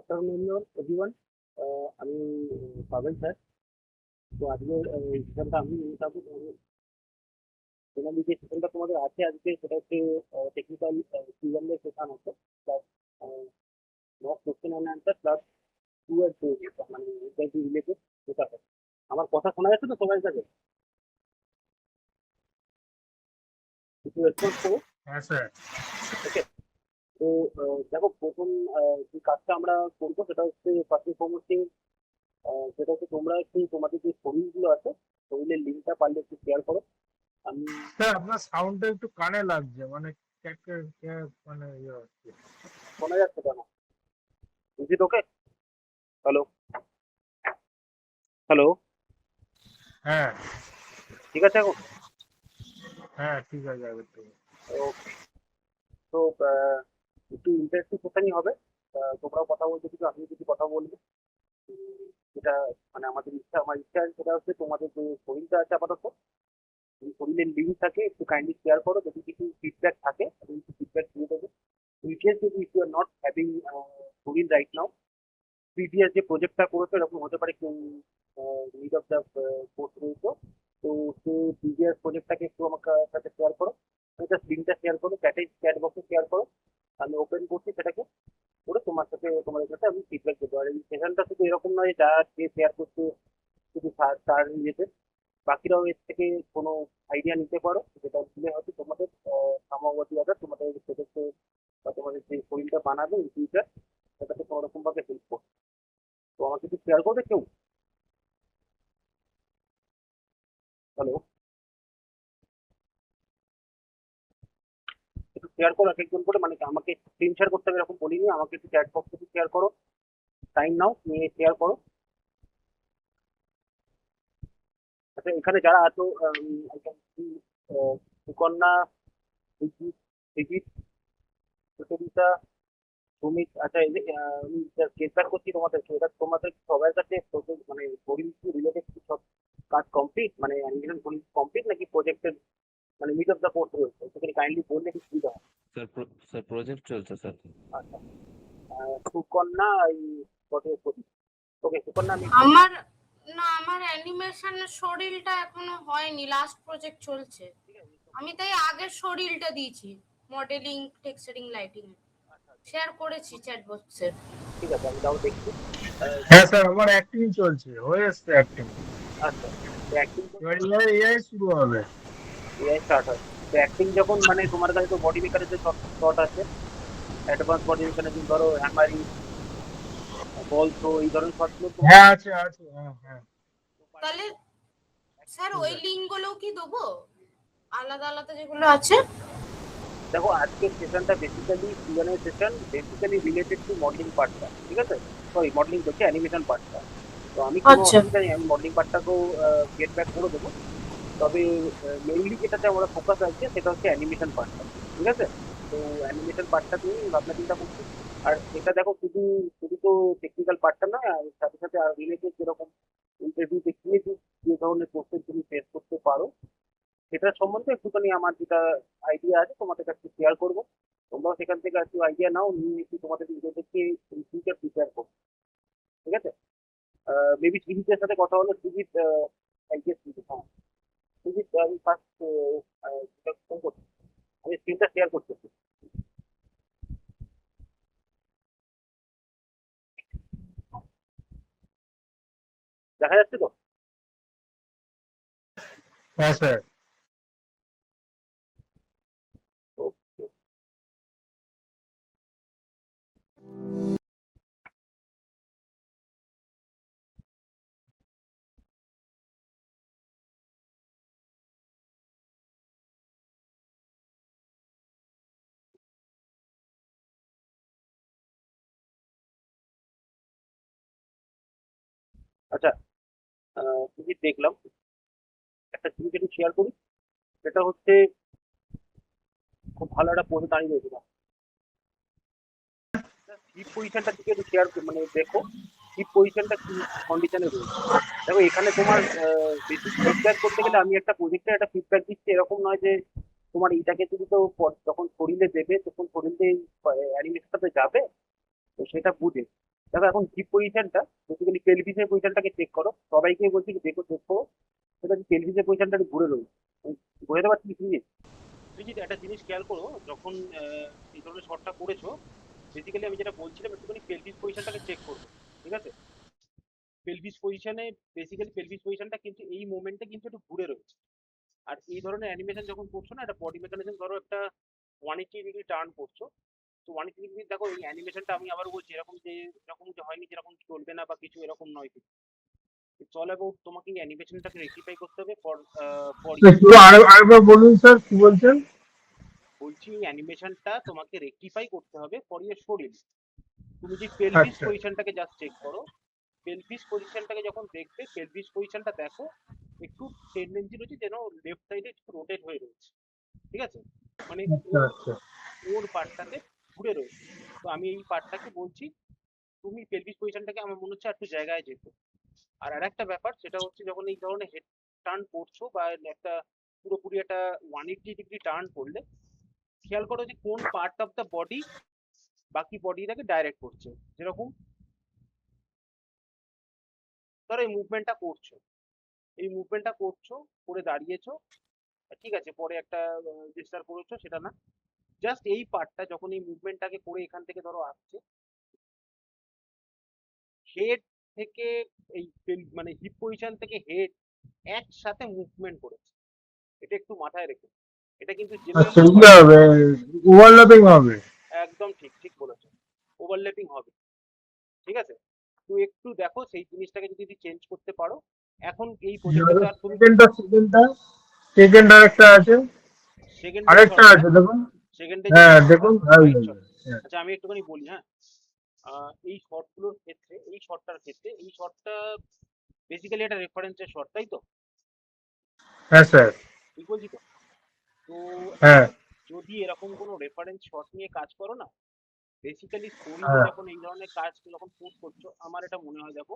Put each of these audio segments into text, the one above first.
afternoon everyone. আমি Pavel sir. তো আজকে সেশনটা আমি নিতাম। জেনারেলি যে সেশনটা তোমাদের আছে আজকে সেটা হচ্ছে টেকনিক্যাল কিউএনএ সেশন আছে, plus mock question and answer, plus two এর টু মানে ইন্টারভিউ রিলেটেড যেটা হবে। আমার কথা শোনা যাচ্ছে তো সবাই কাছে? কিছু রেসপন্স করো। হ্যাঁ স্যার। ওকে। তো দেখো, প্রথম যে কাজটা আমরা করবো সেটা হচ্ছে ফার্স্ট এন্ড ফরমোস্ট, সেটা হচ্ছে তোমরা একটু তোমাদের যে শরীরগুলো আছে, শরীরের লিঙ্কটা পারলে একটু শেয়ার করো। আমি স্যার আপনার সাউন্ডটা একটু কানে লাগছে, মানে ক্যাক ক্যাক ক্যাক মানে হচ্ছে। শোনা যাচ্ছে কেন? Is it okay? Hello? Hello? হ্যাঁ ঠিক আছে এখন? হ্যাঁ ঠিক আছে আগের থেকে। ওকে। তো একটু ইন্টারেক্টিভ সেশনই হবে। তোমরাও কথা বলছো কিছু, আমিও কিছু কথা বলবো। যেটা মানে আমার ইচ্ছা সেটা হচ্ছে তোমাদের যে শরীরটা আছে আপাতত, যদি শরীরের লিঙ্ক থাকে একটু কাইন্ডলি শেয়ার করো। যদি কিছু ফিডব্যাক থাকে আমি কিছু ফিডব্যাক দিয়ে দেবো। ইন কেস যদি if you are not having showreel right now, previous যে প্রজেক্টটা করেছো এরকম হতে পারে কেউ মিড অফ দ্য কোর্স রয়েছে, তো সেই প্রিভিয়াস প্রজেক্টটাকে একটু আমাকে সাথে শেয়ার করো। জাস্ট লিঙ্কটা শেয়ার করো, চ্যাট বক্সে শেয়ার করো। আমি ওপেন করছি সেটাকে, করে তোমাদের সাথে আমি ফিডব্যাক দেবো। আর এই সেশনটা শুধু এরকম নয় যা যে শেয়ার করছে শুধু তার রিলেটেড, বাকিরাও এর থেকে কোনো আইডিয়া নিতে পারো, যেটা দিলে হয়তো তোমাদের সামগ্রী হবে তোমাদের প্রজেক্টে বা তোমাদের যে শরীরটা বানাবে ইন ফিউচার, সেটাতে কোনো রকম ভাবে হেল্প করবে। তো আমাকে একটু শেয়ার করবে কেউ? হ্যালো? একটু শেয়ার করো এক একজন করে, মানে কি আমাকে স্ক্রিন শেয়ার করতে হবে এরকম বলিনি, আমাকে একটু চ্যাট বক্সে একটু শেয়ার করো। টাইম নাও, নিয়ে শেয়ার করো। আচ্ছা, এখানে যারা আছো, I can see, Sukanya, Sujit, Sujit, Sucharita, Sumit. আচ্ছা, এই যে আমি জিজ্ঞাসা করছি তোমাদেরকে, এটা তোমাদের সবার কাছে মানে শরীর রিলেটেড সব কাজ কমপ্লিট, মানে অ্যানিমেশন কমপ্লিট নাকি প্রজেক্টের মানে মিড অফ দ্য কোর্স রয়েছে? সেখানে কাইন্ডলি বললে কি সুবিধা হয়? স্যার প্রজেক্ট চলছে স্যার। আচ্ছা, সুকন্যা এই ওকে সুকন্যা, আমি আমার আমার অ্যানিমেশনের শরীরটা এখনো হয়নি, লাস্ট প্রজেক্ট চলছে। আমি তাই আগের শরীরটা দিয়েছি, মডেলিং, টেক্সচারিং, লাইটিং শেয়ার করেছি চ্যাট বক্সে। ঠিক আছে, আমি তাও দেখছি। হ্যাঁ স্যার আমার অ্যাক্টিং চলছে, হয়ে এসছে অ্যাক্টিং। আচ্ছা, তো অ্যাক্টিং এবার এআই এআই শুরু হবে। এআই স্টার্ট হয়। তো অ্যাক্টিং যখন মানে তোমার কাছে তো বডি মেকারের যে শট আছে, অ্যাডভান্স বডি মেকারের, ধরো হ্যামারিং, বল থ্রো, এই ধরনের শটগুলো তোমার হ্যাঁ আছে আছে, হ্যাঁ হ্যাঁ তাহলে স্যার ঠিক ওই আছে। লিঙ্কগুলো কি দেবো, আলাদা আলাদা যেগুলো আছে? দেখো, আজকের সেশনটা basically Q and A session, basically related to modelling পার্টটা, ঠিক আছে? সরি, মডেলিং করছি অ্যানিমেশন পার্টটা। তো আমি কোনো আচ্ছা অসুবিধা নেই, আমি মডেলিং পার্টটাকেও গেট ব্যাক করে দেবো। তবে মেইনলি যেটাতে আমরা ফোকাস আছে সেটা হচ্ছে অ্যানিমেশন পার্টটা, ঠিক আছে? তো অ্যানিমেশন পার্টটা নিয়েই ভাবনা চিন্তা করছি। আর এটা দেখো, শুধু শুধু তো টেকনিক্যাল পার্টটা নয়, আর সাথে সাথে আর রিলেটেড যেরকম ইন্টারভিউতে ক্রিয়েটিভ যে ধরনের কোশ্চেন তুমি ফেস করতে পারো সেটার সম্বন্ধে একটুখানি আমার যেটা আইডিয়া আছে তোমাদের কাছে শেয়ার করবো। তোমরাও সেখান থেকে একটু আইডিয়া নাও, নিয়ে একটু তোমাদের নিজেদেরকে ফিউচার প্রিপেয়ার করো, ঠিক আছে? মেবি সুজিতের সাথে কথা হলো, সুজিত আই গেস সুজিত, হ্যাঁ সুজিত, আমি ফার্স্ট ফোন করছি, আমি স্ক্রিনটা শেয়ার করতেছি। দেখা যাচ্ছে তো? হ্যাঁ স্যার। Okay. আচ্ছা, সুজিত, দেখলাম একটা জিনিস একটু শেয়ার করি, সেটা হচ্ছে খুব ভালো একটা পোস্ট দাঁড়িয়ে রয়েছে। স্লিপ পজিশনটা দিকে একটু শেয়ার মানে দেখো, স্লিপ পজিশনটা কি কন্ডিশনে রয়েছে। দেখো, এখানে তোমার বেসিক ফিডব্যাক করতে গেলে আমি একটা প্রজেক্টে একটা ফিডব্যাক দিচ্ছি এরকম নয় যে তোমার এইটাকে তুমি তো যখন শরীরে দেবে তখন শরীরে অ্যানিমেশনটাতে যাবে, তো সেটা বুঝে। দেখো এখন হিপ পজিশনটা বেসিক্যালি পেলভিসের পজিশনটাকে চেক করো, সবাইকে বলছি যে দেখো চেক করো, সেটা পেলভিসের পজিশনটা ঘুরে রয়েছে, বোঝাতে পারছি কি জিনিস? তুমি যদি একটা জিনিস খেয়াল করো, যখন এই ধরনের শটটা করেছো, বেসিক্যালি আমি যেটা বলছিলাম একটুখানি পেলভিস পজিশনটাকে চেক করবে, ঠিক আছে? পেলভিস পজিশনে বেসিক্যালি পেলভিস পজিশনটা কিন্তু এই মোমেন্টে কিন্তু একটু ঘুরে রয়েছে। আর এই ধরনের অ্যানিমেশন যখন করছো না, একটা বডি মেকানিজম, ধরো একটা 180 ডিগ্রি টার্ন করছো, তো 180 ডিগ্রি দেখো এই অ্যানিমেশনটা আমি আবার বলছি এরকম যে এরকম যে হয়নি যেরকম চলবে না বা কিছু এরকম নয়, কিন্তু চল অ্যাবাউট তোমাকে এই অ্যানিমেশনটাকে রেক্টিফাই করতে হবে ফর ফর একটু আরেকবার বলুন স্যার, কি বলছেন? বলছি এই অ্যানিমেশনটা তোমাকে রেক্টিফাই করতে হবে ফর ইয়োর শরীর। তুমি যে পেলভিস আচ্ছা পজিশনটাকে জাস্ট চেক করো, পেলভিস পজিশনটাকে যখন দেখবে, পেলভিস পজিশনটা দেখো একটু টেন্ডেন্সি রয়েছে যেন লেফট সাইডে একটু রোটেট হয়ে রয়েছে, ঠিক আছে? মানে আচ্ছা ওর আচ্ছা ওর পার্টটাতে ঘুরে রয়েছে। তো আমি এই পার্টটাকে বলছি তুমি পেলভিস পজিশনটাকে আমার মনে হচ্ছে একটু জায়গায় যেত। আর আরেকটা ব্যাপার সেটা হচ্ছে যখন এই ধরনের হেড টার্ন করছো বা একটা পুরোপুরি একটা 180 ডিগ্রি টার্ন করলে, খেয়াল করো যে কোন পার্ট অফ দ্য বডি বাকি বডিটাকে ডাইরেক্ট করছে। যেরকম ধরো এই মুভমেন্টটা করছো, এই মুভমেন্টটা করছো, করে দাঁড়িয়েছো, ঠিক আছে, পরে একটা জেস্টার করেছো, সেটা না, জাস্ট এই পার্টটা যখন এই মুভমেন্টটাকে করে এখান থেকে ধরো আসছে, হেড থেকে এই মানে হিপ পজিশন থেকে হেড একসাথে মুভমেন্ট করেছে, এটা একটু মাথায় রেখে। এটা কিন্তু আচ্ছা, জেনারেলি ইয়ে হবে, ওভারল্যাপিং হবে। একদম ঠিক ঠিক বলেছো, ওভারল্যাপিং হবে, ঠিক আছে? তো একটু দেখো সেই জিনিসটাকে যদি চেঞ্জ করতে পারো। এখন এই প্রজেক্টটা তুমি সেকেন্ড আরেকটা আছে, সেকেন্ডের আরেকটা শটটা, আছে দেখুন। সেকেন্ডে যে হ্যাঁ শটটা, দেখুন, রাইট শট। হ্যাঁ আচ্ছা আমি একটুখানি বলি, হ্যাঁ, এই শটগুলোর ক্ষেত্রে, এই শটটার ক্ষেত্রে, এই শটটা বেসিক্যালি একটা রেফারেন্সের শট, তাই তো? হ্যাঁ স্যার, ঠিক বলছি তো? তো হ্যাঁ যদি এরকম কোনো রেফারেন্স শট নিয়ে কাজ করো না, বেসিক্যালি শরীরে হ্যাঁ যখন এই ধরনের কাজ যখন পোস্ট করছো, আমার এটা মনে হয় দেখো,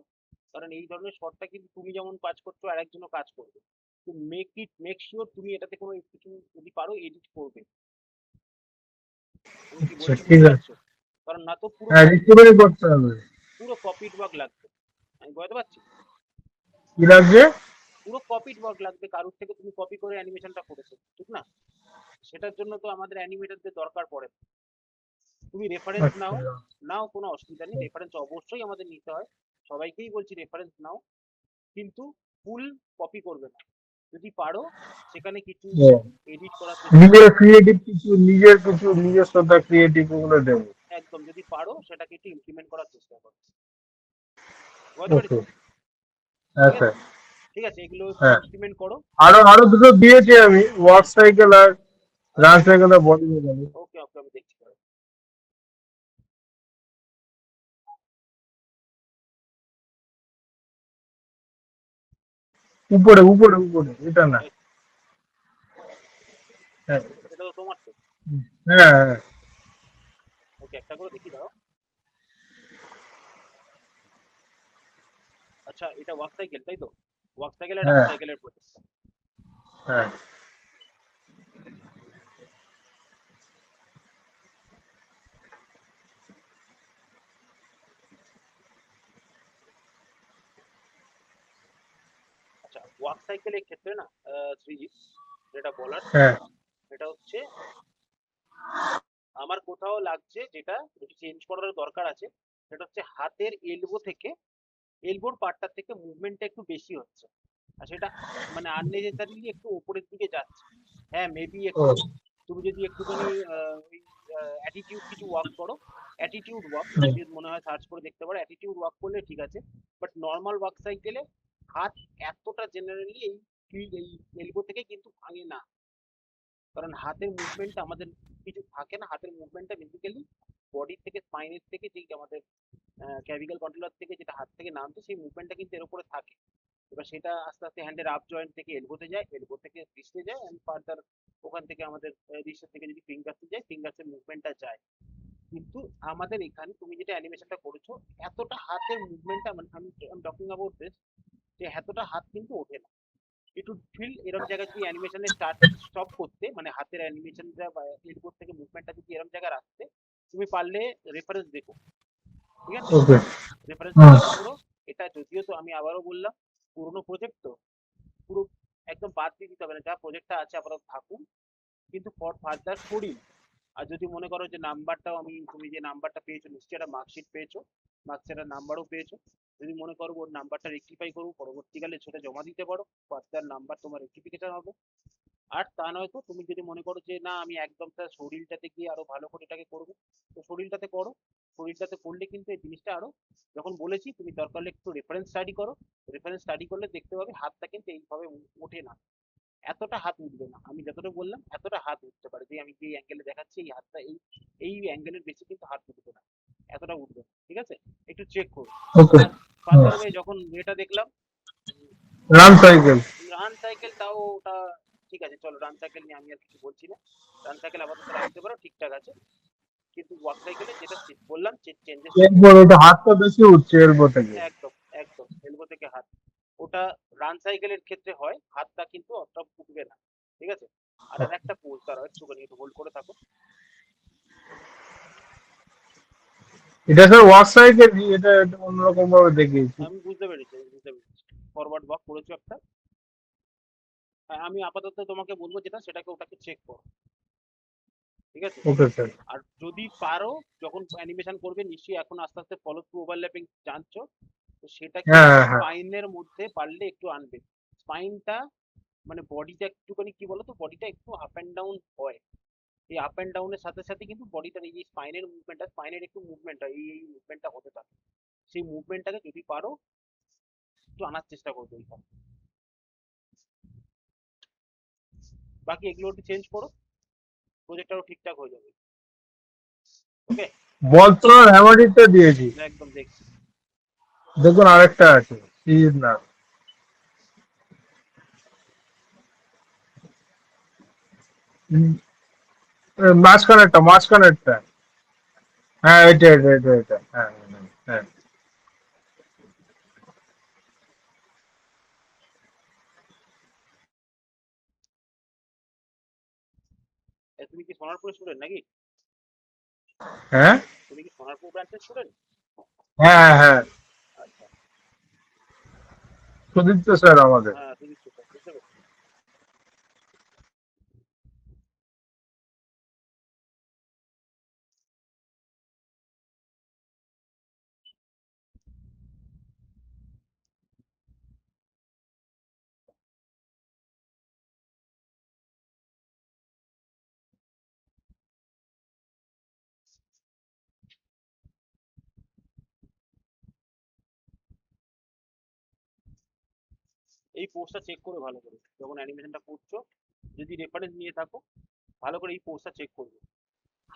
কারণ এই ধরনের শটটা কিন্তু তুমি যেমন কাজ করছো আর একজনও কাজ করবে, তো মেক শিওর তুমি এটাতে কোনো কিছু যদি পারো এডিট করবে। আমি কি আচ্ছা বলছি ঠিক বুঝতে আছে। পারছো? কারণ না তো পুরো হ্যাঁ, রিকভারি করতে হবে। পুরো কপিড ওয়ার্ক লাগবে, আমি বুঝতে পারছি, কি লাগবে? পুরো কপিড ওয়ার্ক লাগবে, কারোর থেকে তুমি কপি করে অ্যানিমেশনটা করেছো, ঠিক না? সেটার জন্য তো আমাদের অ্যানিমেটরদের দরকার পড়ে। তুমি রেফারেন্স আচ্ছা নাও, নাও কোনো অসুবিধা নেই, রেফারেন্স অবশ্যই আমাদের নিতে হয়, সবাইকেই বলছি রেফারেন্স নাও, কিন্তু ফুল কপি করবে না। যদি পারো সেখানে কিছু হ্যাঁ, এডিট করার চেষ্টা করো, নিজের কিছু নিজস্বতা ক্রিয়েটিভ ওগুলো দেবো। একদম যদি পারো সেটাকে একটু ইমপ্লিমেন্ট করার চেষ্টা করো, বুঝতে ওকে, পেরেছো? হ্যাঁ ঠিক আছে, স্যার, ঠিক আছে, এগুলো হ্যাঁ। ইমপ্লিমেন্ট করো। আরো আরো দুটো দিয়েছি আমি, ওয়ার্ক সাইকেল আর রান সাইকেল আর বডি মেকানিক। ওকে ওকে, আমি দেখছি। উপরে উপরে উপরে, এটা না। এই, হ্যাঁ এটা তো তোমার তো। হ্যাঁ হ্যাঁ। ওকে, একটা করে দেখি দাও। আচ্ছা এটা ওয়ার্ক সাইকেল, তাই তো? ওয়ার্ক সাইকেল আর রান হ্যাঁ সাইকেলের প্রজেক্ট। হ্যাঁ আচ্ছা ওয়ার্ক সাইকেলের ক্ষেত্রে না, সৃজিত, যেটা বলার হ্যাঁ সেটা হচ্ছে, আমার কোথাও লাগছে যেটা একটু চেঞ্জ করার দরকার আছে, সেটা হচ্ছে হাতের এলবো থেকে, এলবোর পার্টটা থেকে মুভমেন্টটা একটু বেশি হচ্ছে, আর সেটা মানে আননেসেসারিলি একটু উপরের দিকে যাচ্ছে। হ্যাঁ মেবি ও একটু তুমি যদি একটুখানি ওই অ্যাটিটিউড কিছু ওয়ার্ক করো, অ্যাটিটিউড ওয়ার্ক যদি মনে হয় সার্চ করে দেখতে পারো, অ্যাটিটিউড ওয়ার্ক করলে ঠিক আছে। বাট নর্মাল ওয়ার্ক সাইকেলে হাত এতটা জেনারেলি এই এলবো থেকে কিন্তু ভাঙে না, কারণ হাতের মুভমেন্টটা আমাদের কিছু থাকে না, হাতের মুভমেন্টটা বেসিক্যালি বডি থেকে স্পাইনের থেকে যেই আমাদের ক্যাভিক্যাল কন্ট্রোলার থেকে যেটা হাত থেকে নামছে সেই মুভমেন্টটা কিন্তু এর উপরে থাকে। এবার সেটা আস্তে আস্তে হ্যান্ডের আপ জয়েন্ট থেকে এলবোতে যায়, এলবো থেকে রিস্টে যায়, এন্ড ফার্দার ওখান থেকে আমাদের রিস্টের থেকে যদি ফিঙ্গার্সে যায়, ফিঙ্গার্সের মুভমেন্টটা যায়। কিন্তু আমাদের এখানে তুমি যেটা অ্যানিমেশনটা করেছো, এতটা হাতের মুভমেন্টটা, মানে আমি টকিং অ্যাবাউট দিস, যে এতটা হাত কিন্তু ওঠে না। একটু ফিল এরকম জায়গায় যদি অ্যানিমেশনে স্টপ করতে, মানে হাতের অ্যানিমেশনটা বা এলবোর থেকে মুভমেন্টটা যদি এরকম জায়গায় রাখতে, তুমি পারলে রেফারেন্স দেখো, ঠিক আছে? ওকে। রেফারেন্স হুম। পুরো এটা, যদিও তো আমি আবারও বললাম পুরোনো প্রজেক্ট তো পুরো একদম বাদ দিয়ে দিতে হবে না, যা প্রজেক্টটা আছে আপাতত থাকুন, কিন্তু ফর ফার্দার শরীর। আর যদি মনে করো যে নাম্বারটাও তুমি যে নাম্বারটা পেয়েছো নিশ্চয়ই একটা মার্কশিট পেয়েছো, মার্কশিটের নাম্বারও পেয়েছো, যদি মনে করো ওর নাম্বারটা রেকটিফাই করবো পরবর্তীকালে সেটা জমা দিতে পারো, ফার্দার নাম্বার তোমার রেকটিফিকেশন হবে। আর তা নয়তো তুমি যদি মনে করো যে না আমি একদম তার শরীরটাতে গিয়ে আরো ভালো করে এটাকে করবো, তো শরীরটাতে করো। শরীরটাতে করলে কিন্তু এই জিনিসটা আরো, যখন বলেছি তুমি দরকার হলে একটু রেফারেন্স স্টাডি করো, রেফারেন্স স্টাডি করলে দেখতে পাবে হাতটা কিন্তু এইভাবে ওঠে না, এতটা হাত উঠবে না, আমি যতটা বললাম এতটা হাত উঠতে পারে, যে আমি যে অ্যাঙ্গেলে দেখাচ্ছি এই হাতটা এই এই অ্যাঙ্গেলের বেশি কিন্তু হাত উঠবে না, এতটা উঠবে না, ঠিক আছে, একটু চেক করো। ওকে। আর ফার্দার ওয়ে যখন এটা দেখলাম রান সাইকেল। রান সাইকেল, তাও ওটা ঠিক আছে, চলো রান সাইকেল নিয়ে আমি আর কিছু বলছি না, রান সাইকেল আপাতত রাখতে পারো, ঠিকঠাক আছে, কিন্তু ওয়াক সাইকেলে যেটা বললাম চেঞ্জেস এরপর ওটা হাতটা বেশি উঠছে এলবো থেকে। একদম একদম এলবো থেকে হাত, ওটা রান সাইকেলের ক্ষেত্রে হয়, হাতটা কিন্তু অতটা উঠবে না, ঠিক আছে। আর একটা পোজ দাঁড়াও একটুখানি, একটু হোল্ড করে থাকো। এটা স্যার ওয়াক সাইকেল, এটা এটা অন্যরকম ভাবে দেখিয়েছি। আমি বুঝতে পেরেছি, ফরওয়ার্ড ওয়াক করেছো একটা। আমি আপাতত তোমাকে বলবো যেটা, সেটাকে ওটাকে চেক করো, ঠিক আছে। Okay sir. আর যদি পারো যখন অ্যানিমেশন করবে, নিশ্চয়ই এখন আস্তে আস্তে ফলো থ্রু ওভারল্যাপিং জানছো, তো সেটাকে হ্যাঁ হ্যাঁ হ্যাঁ। স্পাইনের মধ্যে পারলে একটু আনবে। স্পাইনটা মানে বডিটা একটুখানি কি বলতো, বডিটা একটু আপ অ্যান্ড ডাউন হয়, এই আপ অ্যান্ড ডাউনের সাথে সাথে কিন্তু বডিটার এই যে স্পাইনের মুভমেন্টটা, স্পাইনের একটু মুভমেন্ট হয়, এই মুভমেন্টটা হতে থাকে, সেই মুভমেন্টটাকে যদি পারো একটু আনার চেষ্টা করবে এইখানে। বাকি এগুলো একটু চেঞ্জ করো, প্রজেক্টটাও ঠিকঠাক হয়ে যাবে। ওকে, বল তো হ্যামারিটা দিয়েছি, একদম দেখছি। দেখুন আরেকটা আছে সিরিজ না, মাঝখানেরটা। হ্যাঁ এটা এটা এটা এটা হ্যাঁ হ্যাঁ হ্যাঁ। তুমি কি সোনারপুর স্টুডেন্ট নাকি? হ্যাঁ তুমি কি সোনারপুর ব্রাঞ্চের স্টুডেন্ট? হ্যাঁ হ্যাঁ, আচ্ছা, সুদীপ্ত স্যার আমাদের। হ্যাঁ তুমি বুঝতে পেরেছি। এই পোস্টটা চেক করে ভালো করে যখন অ্যানিমেশনটা করছো, যদি রেফারেন্স নিয়ে থাকো ভালো করে এই পোস্টটা চেক করবে।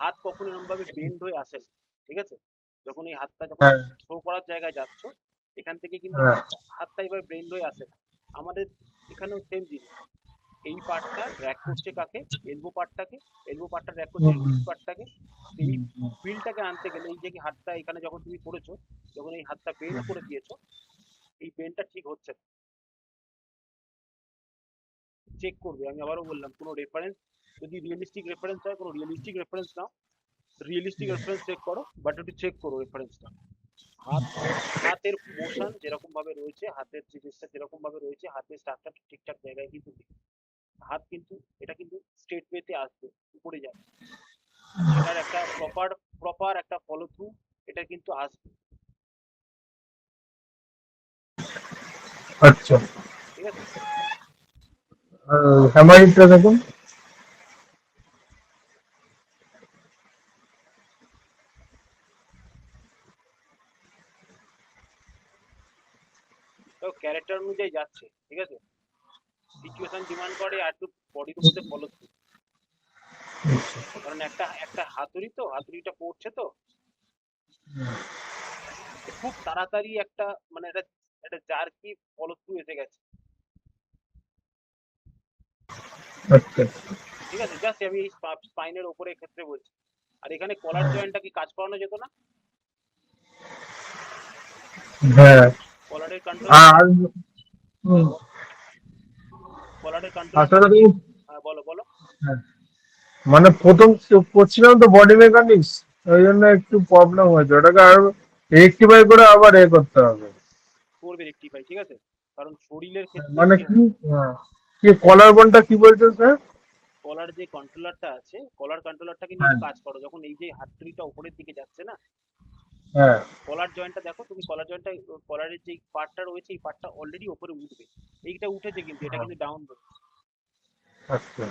হাত কখনো এরকম ভাবে বেন্ড হয়ে আসে না, ঠিক আছে। যখন এই হাতটা যখন হ্যাঁ শো করার জায়গায় যাচ্ছ, এখান থেকে কিন্তু হ্যাঁ হাতটা এবার বেন্ড হয়ে আসে না। আমাদের এখানেও সেম জিনিস, এই পার্টটা ট্র্যাক করছে কাকে, এলবো পার্টটাকে, এলবো পার্টটা ট্র্যাক করছে রিস্ট পার্টটাকে। এই ফিলটাকে আনতে গেলে এই যে হাতটা এখানে যখন তুমি করেছো, যখন এই হাতটা বেন্ড করে দিয়েছো, এই বেন্ডটা ঠিক হচ্ছে না, চেক করবে। আমি আবারও বললাম কোনো রেফারেন্স যদি রিয়েলিস্টিক রেফারেন্স হয়, কোনো রিয়েলিস্টিক রেফারেন্স নাও, রিয়েলিস্টিক রেফারেন্স চেক করো, বাট একটু চেক করো রেফারেন্সটা। হাত, হাতের মোশন যেরকম ভাবে রয়েছে, হাতের জিনিসটা যেরকম ভাবে রয়েছে, হাতের স্ট্রাকচার ঠিকঠাক জায়গায় কিন্তু নেই। হাত কিন্তু এটা কিন্তু স্ট্রেট ওয়েতে আসবে, উপরে যাবে, এটার একটা প্রপার প্রপার একটা ফলো থ্রু এটা কিন্তু আসবে, আচ্ছা। ঠিক আছে। হ্যামারিটা দেখুন। তো ক্যারেক্টার অনুযায়ী যাচ্ছে, ঠিক আছে, সিচুয়েশন ডিমান্ড করে আর একটু বডির মধ্যে ফলো থ্রু, কারণ একটা একটা হাতুড়ি তো, হাতুড়িটা পড়ছে তো খুব তাড়াতাড়ি একটা মানে একটা একটা জার্কি ফলো থ্রু এসে গেছে, আচ্ছা ঠিক আছে। জাস্ট আমি এই স্পাইনের উপরে ক্ষেত্রে বলছি। আর এখানে কলার জয়েন্টটা কি কাজ করানো যেত না? হ্যাঁ। কলারের কন্ট্রোল, আর কলারের কন্ট্রোল, আসলে তুমি হ্যাঁ বলো বলো। হ্যাঁ, মানে প্রথম করছিলাম তো বডি মেকানিক্স, ওই জন্য একটু প্রবলেম হয়েছে, ওটাকে আর রেক্টিফাই করে আবার করতে হবে। করবে রেক্টিফাই, ঠিক আছে? কারণ শরীরের ক্ষেত্রে মানে কি কি? হ্যাঁ। কি কলার বোনটা কি বলছো স্যার? কলার যে কন্ট্রোলারটা আছে, কলার কন্ট্রোলারটাকে নিয়ে হ্যাঁ। একটু কাজ করো। যখন এই যে হাতড়িটা উপরের দিকে যাচ্ছে না, হ্যাঁ। কলার জয়েন্টটা দেখো তুমি, কলার জয়েন্টটা, কলারের যে পার্টটা রয়েছে এই পার্টটা অলরেডি উপরে উঠবে। এইটা উঠেছে কিন্তু এটা হ্যাঁ, কিন্তু ডাউন রয়েছে। আচ্ছা।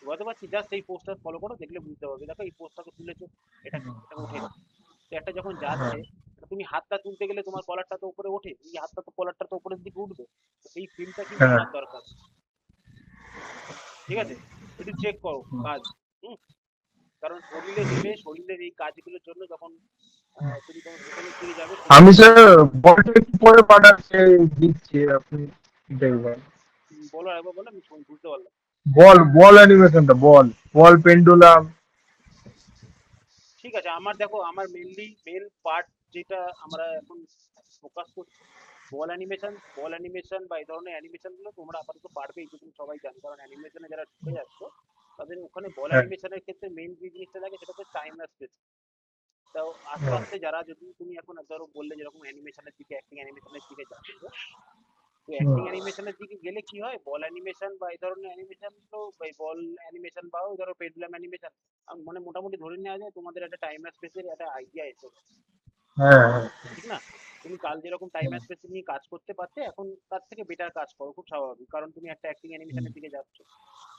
বুঝতে পারছি, জাস্ট এই পোস্টটা ফলো করো, দেখলে বুঝতে পারবে। দেখো এই পোস্টটাকে তুলেছো, এটা এটা ওঠেনি। তো একটা যখন হ্যাঁ। যাচ্ছে, তুমি হাতটা তুলতে গেলে তোমার কলারটা তো উপরে ওঠে, এই হাতটা তো কলারটা তো উপরের দিকে উঠবে। তো এই ফিল্মটা কিন্তু হ্যাঁ। আনার দরকার, ঠিক আছে? একটু চেক করো কাজ। হুম। কারণ শরীরে নেবে, শরীরের এই কাজগুলোর জন্য যখন তুমি তোমার প্রথমের দিকে যাবে আমি শরীরে স্যার বলটা একটু পরে পাঠাচ্ছি, দিচ্ছি, আপনি দেখবেন। বলো, একবার বলো, আমি বুঝতে পারলাম। বল বল অ্যানিমেশনটা, বল বল পেন্ডুলাম। ঠিক আছে, আমার দেখো, আমার মেন পার্ট যেটা আমরা এখন ফোকাস করছি, বল অ্যানিমেশন বা এই ধরনের অ্যানিমেশন গুলো তোমরা আপাতত পারবে, এইটুকু সবাই জানে। কারণ অ্যানিমেশনে যারা ঢুকে যাচ্ছ তাদের ওখানে বল হ্যাঁ। অ্যানিমেশনের ক্ষেত্রে মেন যে জিনিসটা লাগে সেটা হচ্ছে টাইম আর স্পেস। তাও আস্তে হ্যাঁ। আস্তে যারা, যদি তুমি এখন ধরো বললে যেরকম অ্যানিমেশনের দিকে, অ্যাক্টিং অ্যানিমেশনের দিকে যাচ্ছ, তো হুম। অ্যাক্টিং অ্যানিমেশনের দিকে গেলে কি হয়, বল অ্যানিমেশন বা এই ধরনের অ্যানিমেশন, তো এই বল অ্যানিমেশন বা ওই ধরো পেন্ডুলাম অ্যানিমেশন, মানে মোটামুটি ধরে নেওয়া যায় তোমাদের একটা টাইম আর স্পেসের একটা আইডিয়া এসে গেছে, হ্যাঁ। ঠিক না? তুমি কাল যেরকম টাইম আর স্পেস নিয়ে কাজ করতে পারতে, এখন তার থেকে বেটার কাজ করো, খুব স্বাভাবিক, কারণ তুমি একটা অ্যাক্টিং অ্যানিমেশনের দিকে যাচ্ছ।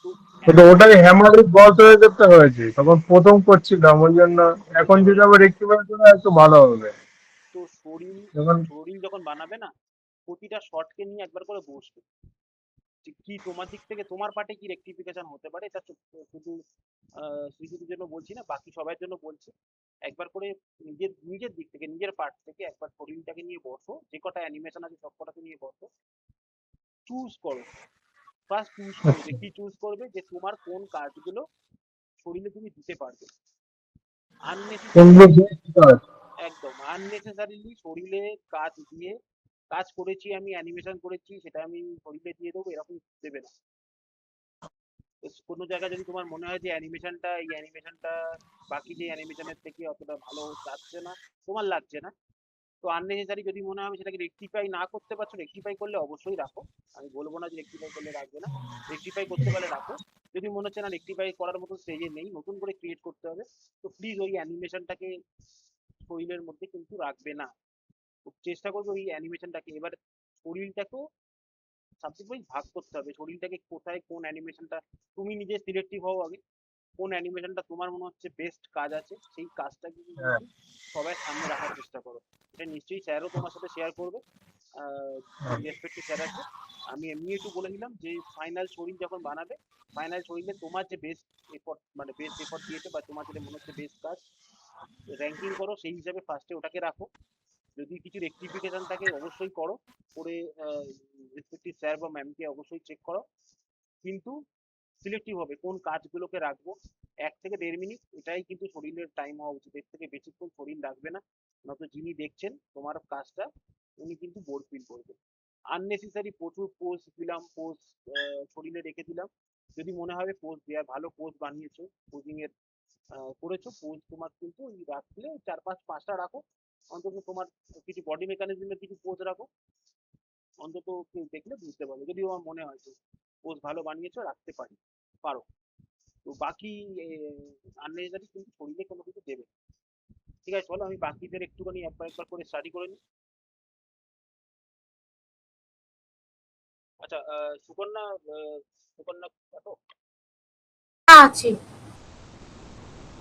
তো কিন্তু এখন ওটাই হ্যামারের বস হয়ে যেতে হয়েছে, তখন প্রথম করছিলাম ওই জন্য। এখন বুঝতে যদি পেরেছি। আবার রেক্টিফাই করে একটু ভালো হবে। তো শরীর যখন শরীর যখন বানাবে না, প্রতিটা শটকে নিয়ে একবার করে বসবে, যে কি তোমার দিক থেকে তোমার পার্টে কি রেক্টিফিকেশন হতে পারে, এটা শুধু শ্রীযুতির জন্য বলছি না, বাকি সবার জন্য বলছি। একবার করে নিজের নিজের দিক থেকে, নিজের পার্ট থেকে একবার শরীরটাকে নিয়ে বসো, যে কটা অ্যানিমেশন আছে সব কটাকে নিয়ে বসো, চুজ করো। ফার্স্ট চুজ করো, যে কি চুজ করবে, যে তোমার কোন কাজগুলো শরীরে তুমি দিতে পারবে। কোনগুলো আননেসেসারিলি, best কাজ। একদম আননেসেসারিলি শরীরে কাজ দিয়ে, কাজ করেছি আমি, অ্যানিমেশন করেছি, সেটা আমি শরীরে দিয়ে দেবো, এরকম দেবে না। কোনো জায়গায় যদি তোমার মনে হয় যে অ্যানিমেশনটা, এই অ্যানিমেশনটা বাকি যে অ্যানিমেশনের থেকে অতটা ভালো যাচ্ছে না, তোমার লাগছে না, তো আননেসেসারি যদি মনে হয় সেটাকে রেকটিফাই না করতে পারছো, রেকটিফাই করলে অবশ্যই রাখো। আমি বলবো না যে রেকটিফাই করলে রাখবে না, রেকটিফাই করতে পারলে রাখো। যদি মনে হচ্ছে না রেকটিফাই করার মতো স্টেজে নেই, নতুন করে ক্রিয়েট করতে হবে, তো প্লিজ ওই অ্যানিমেশনটাকে শরীরের মধ্যে কিন্তু রাখবে না। তো চেষ্টা করবে ওই অ্যানিমেশনটাকে, এবার শরীরটাকেও সাবজেক্ট ওয়াইজ ভাগ করতে হবে, শরীরটাকে কোথায় কোন অ্যানিমেশনটা, তুমি নিজে সিলেক্টিভ হও আগে, কোন অ্যানিমেশনটা তোমার মনে হচ্ছে বেস্ট কাজ আছে, সেই কাজটাকে হ্যাঁ। কিন্তু সবার সামনে রাখার চেষ্টা করো। এটা নিশ্চয়ই স্যারও তোমার সাথে শেয়ার করবে, যিনি রেসপেক্টিভ স্যার আছে। আমি এমনি একটু বলে দিলাম যে ফাইনাল শরীর যখন বানাবে, ফাইনাল শরীরে তোমার যে বেস্ট এফোর্ট, মানে বেস্ট এফোর্ট দিয়েছে বা তোমার যেটা মনে হচ্ছে বেস্ট কাজ, র্যাঙ্কিং করো, সেই হিসাবে ফার্স্টে ওটাকে রাখো। যদি কিছু রেকটিফিকেশন থাকে অবশ্যই করো, করে রেসপেক্টিভ স্যার বা ম্যামকে অবশ্যই চেক করো। কিন্তু সিলেক্টিভ হবে কোন কাজগুলোকে রাখবো। 1 থেকে 1.5 মিনিট এটাই কিন্তু শরীরের টাইম হওয়া উচিত, এর থেকে বেশিক্ষণ শরীর রাখবে না, নয়তো যিনি দেখছেন তোমার কাজটা উনি কিন্তু বোর ফিল করবে। আননেসেসারি প্রচুর পোস্ট দিলাম, পোস্ট শরীরে রেখে দিলাম, যদি মনে হবে পোস্ট দেওয়ার, ভালো পোস্ট বানিয়েছো, পোজিং এর করেছো, পোস্ট তোমার কিন্তু ওই রাখলে 4-5-5টা রাখো, অন্তত তোমার কিছু বডি মেকানিজমের কিছু পোজ রাখো, অন্তত কেউ দেখলে বুঝতে পারবে। যদি আমার মনে হয় যে পোস্ট ভালো বানিয়েছো, রাখতে পারো। তো বাকি আননেসেসারি কিন্তু শরীরে কোনো কিছু দেবে না। ঠিক আছে, চলো আমি বাকিদের একটুখানি একবার একবার করে স্টাডি করে নিই। আচ্ছা, সুকন্যা, সুকন্যা দেখো। আছে।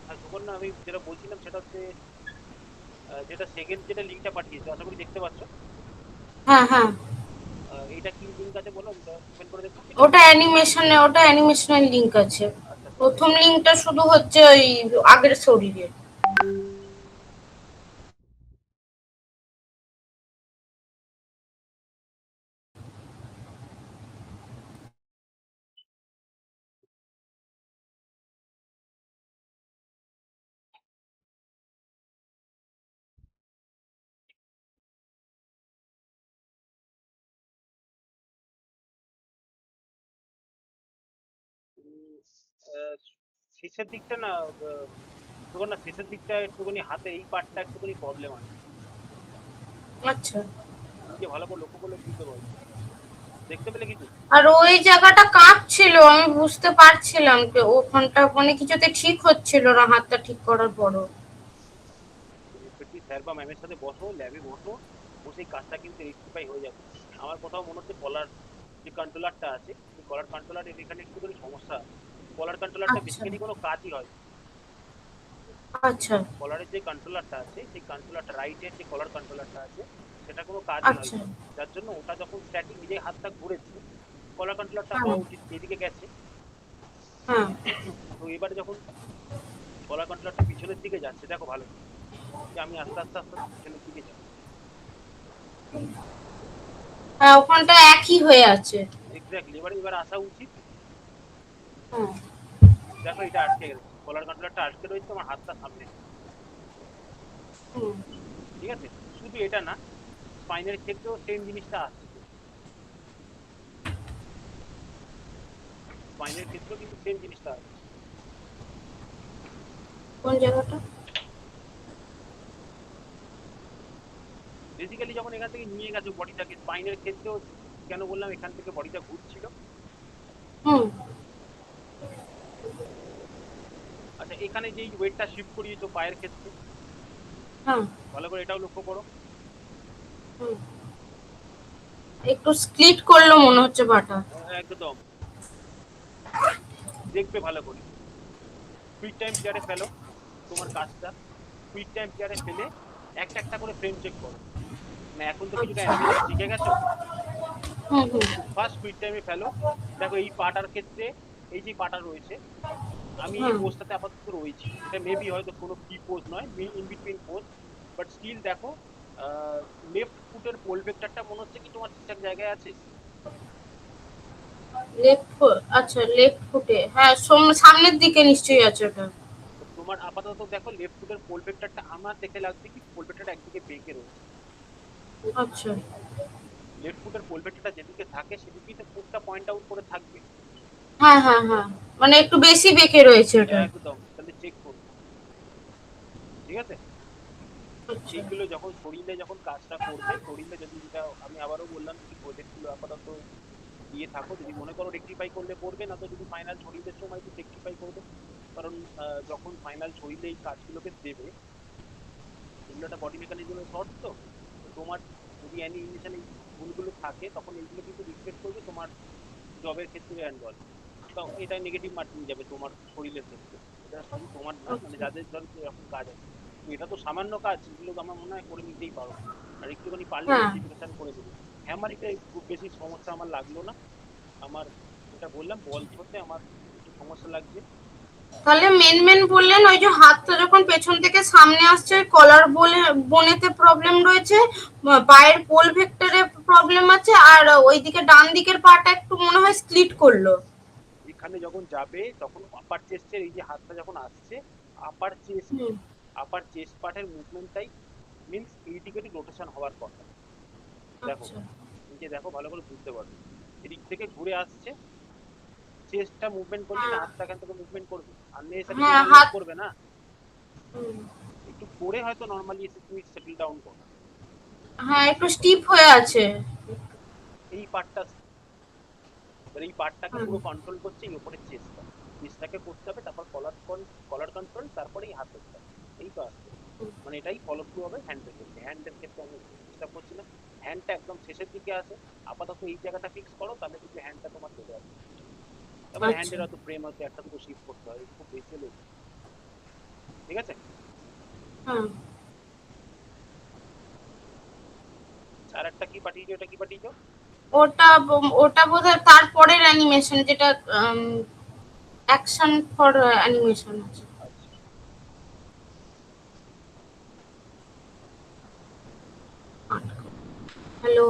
হ্যাঁ সুকন্যা, আমি যেটা বলছিলাম সেটা হচ্ছে যেটা সেকেন্ড যেটা লিঙ্কটা পাঠিয়েছো, আশা করি দেখতে পাচ্ছ। হ্যাঁ, হ্যাঁ। এটা কি লিঙ্ক আছে বলো, ওপেন করে দেখো। ওটা অ্যানিমেশনের লিংক আছে। আচ্ছা ঠিক আছে। প্রথম লিংকটা শুধু হচ্ছে ওই আগের শরীরের। উম, আহ, শেষের দিকটা না, সুকন্যা শেষের দিকটা একটুখানি হাতে এই পার্টটা একটুখানি প্রবলেম আছে। আচ্ছা। নিজে ভালো করে লক্ষ্য করলে বুঝতে পারবে। দেখতে পেলে কিছু? আর ওই জায়গাটা কাঁপছিল, আমি বুঝতে পারছিলাম যে ওখানটা মানে কিছুতে ঠিক হচ্ছিল না হাতটা ঠিক করার পরও। ইমিডিয়েটলি স্যার বা ম্যামের সাথে বসো, ল্যাবে বসো, বসে এই কাজটা কিন্তু রেক্টিফাই হয়ে যাবে। আমার কোথাও মনে হচ্ছে কলার যে কন্ট্রোলারটা আছে, সেই কলার কন্ট্রোলারের এখানে একটুখানি সমস্যা আছে। কলার কন্ট্রোলারটা আচ্ছা বেসিক্যালি কোনো কাজই হয় না। আচ্ছা কলারের যে কন্ট্রোলারটা আছে, সেই কন্ট্রোলারটা রাইটের যে কলার কন্ট্রোলারটা আছে, সেটা কোনো কাজই হয় আচ্ছা। না। যার জন্য ওটা যখন স্ট্যাটিক নিজে হাতটা ঘুরেছে, কলার কন্ট্রোলারটা হ্যাঁ হওয়া উচিত এদিকে গেছে। হ্যাঁ তো এবারে যখন কলার কন্ট্রোলারটা পিছনের দিকে যাচ্ছে, দেখো ভালো করে, যে আমি আস্তে আস্তে আস্তে আস্তে পিছনের দিকে যাই। হ্যাঁ, ওখানটা একই হয়ে আছে। এক্স্যাক্টলি, এবার আসা উচিত। হ্যাঁ। দেখো এটা আটকে গেছে, কলার কন্ট্রোলারটা আটকে রয়েছে, আমার হাতটা সামনে। হুম। ঠিক আছে, শুধু এটা না, স্পাইনের ক্ষেত্রেও সেম জিনিসটা আসছে। স্পাইনের ক্ষেত্রেও কিন্তু সেম জিনিসটা আসছে। কোন জায়গাটা? বেসিক্যালি যখন এখান থেকে নিয়ে গেছে বডিটাকে, স্পাইনের ক্ষেত্রেও কেন বললাম এখান থেকে বডিটা ঘুরছিল। হুম। আচ্ছা, এখানে যেই ওয়েটটা শিফট করিয়েছো পায়ের ক্ষেত্রে, হ্যাঁ। ভালো করে এটাও লক্ষ্য করো। হুম। একটু স্প্লিট করলো মনে হচ্ছে পাটা। একদম দেখবে ভালো করে। কুইক টাইম চেয়ারে ফেলো তোমার কাজটা, কুইক টাইম চেয়ারে ফেলে একটা একটা করে ফ্রেম চেক করো। মানে এখন তো কিছুটা আচ্ছা। অ্যানিমেশন শিখে গেছো। হুম হুম। ফার্স্ট কুইক টাইমে ফেলো। দেখো এই পাটার ক্ষেত্রে, এই যে পাটা রয়েছে, আমি এই হুম। পোজটাতে আপাতত রয়েছি। এটা মেবি হয়তো কোনো কি পোজ নয়, in between pose, but still দেখো লেফট ফুটের পোল ভেক্টরটা মনে হচ্ছে কি তোমার ঠিকঠাক জায়গায় আছে। লেফট, আচ্ছা লেফট ফুটে, হ্যাঁ সামনের দিকে নিশ্চয়ই আছে ওটা। তো তোমার আপাতত দেখো লেফট ফুটের পোল ভেক্টরটা আমার দেখে লাগছে কি পোল ভেক্টরটা একদিকে বেঁকে রয়েছে। আচ্ছা। লেফট ফুটের পোল ভেক্টরটা যেদিকে থাকে সেদিকেই তো ফুটটা পয়েন্ট আউট করে থাকবে। হ্যাঁ হ্যাঁ হ্যাঁ, মানে একটু বেশি বেঁকে রয়েছে ওটা। একদম, তাহলে চেক করো। ঠিক আছে, আচ্ছা। এইগুলো যখন শরীরে যখন কাজটা করবে, শরীরে যদি যেটা আমি আবারও বললাম, যদি প্রজেক্টগুলো আপাতত দিয়ে থাকো, যদি মনে করো রেকটিফাই করলে করবে, না তো যদি ফাইনাল শরীরের সময় একটু রেকটিফাই করবে। কারণ যখন ফাইনাল শরীরে এই কাজগুলোকে দেবে, এগুলো একটা বডি মেকানিজমে শর্ট, তো তো তোমার যদি অ্যানিমেশন এই ভুলগুলো থাকে, তখন এইগুলো কিন্তু রিফ্লেক্ট করবে তোমার জবের ক্ষেত্রে অ্যান্ড অল। তো এটা নেগেটিভ মার্কিং যাবে তোমার শরীরের ক্ষেত্রে। এটা শুধু তোমার না, মানে আচ্ছা। যাদের ধর এরকম কাজ আছে। তো এটা তো সামান্য কাজ, এগুলো আমার মনে হয় করে নিতেই পারো। আর একটুখানি পারলে হ্যাঁ। রেক্টিফিকেশন করে দেবে। হ্যামার এটা খুব বেশি সমস্যা আমার লাগলো না। আমার যেটা বললাম, বল থ্রোতে আমার একটু সমস্যা লাগছে। তাহলে মেন মেন বললেন ওই যে হাতটা যখন পেছন থেকে সামনে আসছে কলার বোনেতে প্রবলেম রয়েছে, পায়ের পোল ভেক্টরে প্রবলেম আছে, আর ওইদিকে ডান দিকের পাটা একটু মনে হয় স্প্লিট করলো। এখানে যখন যাবে, তখন আপার চেস্টের এই যে হাতটা যখন আসছে, আপার চেস্ট হুম। আপার চেস্ট পার্টের মুভমেন্টটাই মিনস এইদিকে রোটেশন হওয়ার কথা। দেখো আচ্ছা। নিচে দেখো, ভালো করে বুঝতে পারবে। এদিক থেকে ঘুরে আসছে, চেস্টটা মুভমেন্ট করলে না হ্যাঁ হাতটা এখান থেকে মুভমেন্ট করবে, আননেসেসারি তো হ্যাঁ ওভারল্যাপ হাত। করবে না। হুম। একটু করে হয়তো নর্মালি এসে তুমি সেটেল ডাউন করো। হ্যাঁ একটু স্টিফ হয়ে আছে। এই পার্টটা, এবার এই পার্টটাকে হুম। পুরো কন্ট্রোল করছে এই উপরের চেস্টটা। চেস্টটাকে করতে হবে, তারপর কলার কন্ট্রোল, তারপরে এই হাতের কাজ। এই তো আসছে, মানে এটাই ফলো থ্রু হবে হ্যান্ডের ক্ষেত্রে। হ্যান্ডের ক্ষেত্রে আমি ডিস্টার্ব করছি না, হ্যান্ডটা একদম শেষের দিকে আছে। আপাতত এই জায়গাটা ফিক্স করো, তাহলে দেখবে হ্যান্ডটা তোমার চলে আসবে। তারপরে আচ্ছা। হ্যান্ডের হয়তো ফ্রেম হয়তো একটা দুটো শিফট করতে হয়, খুব বেশি হলে। ঠিক আছে, হ্যাঁ। আর একটা কি পাঠিয়েছো, এটা কি পাঠিয়েছো? ওটা ওটা বোধহয় তারপরের অ্যানিমেশন, যেটা অ্যাকশন ফর অ্যানিমেশন আছে। আচ্ছা, হ্যালো।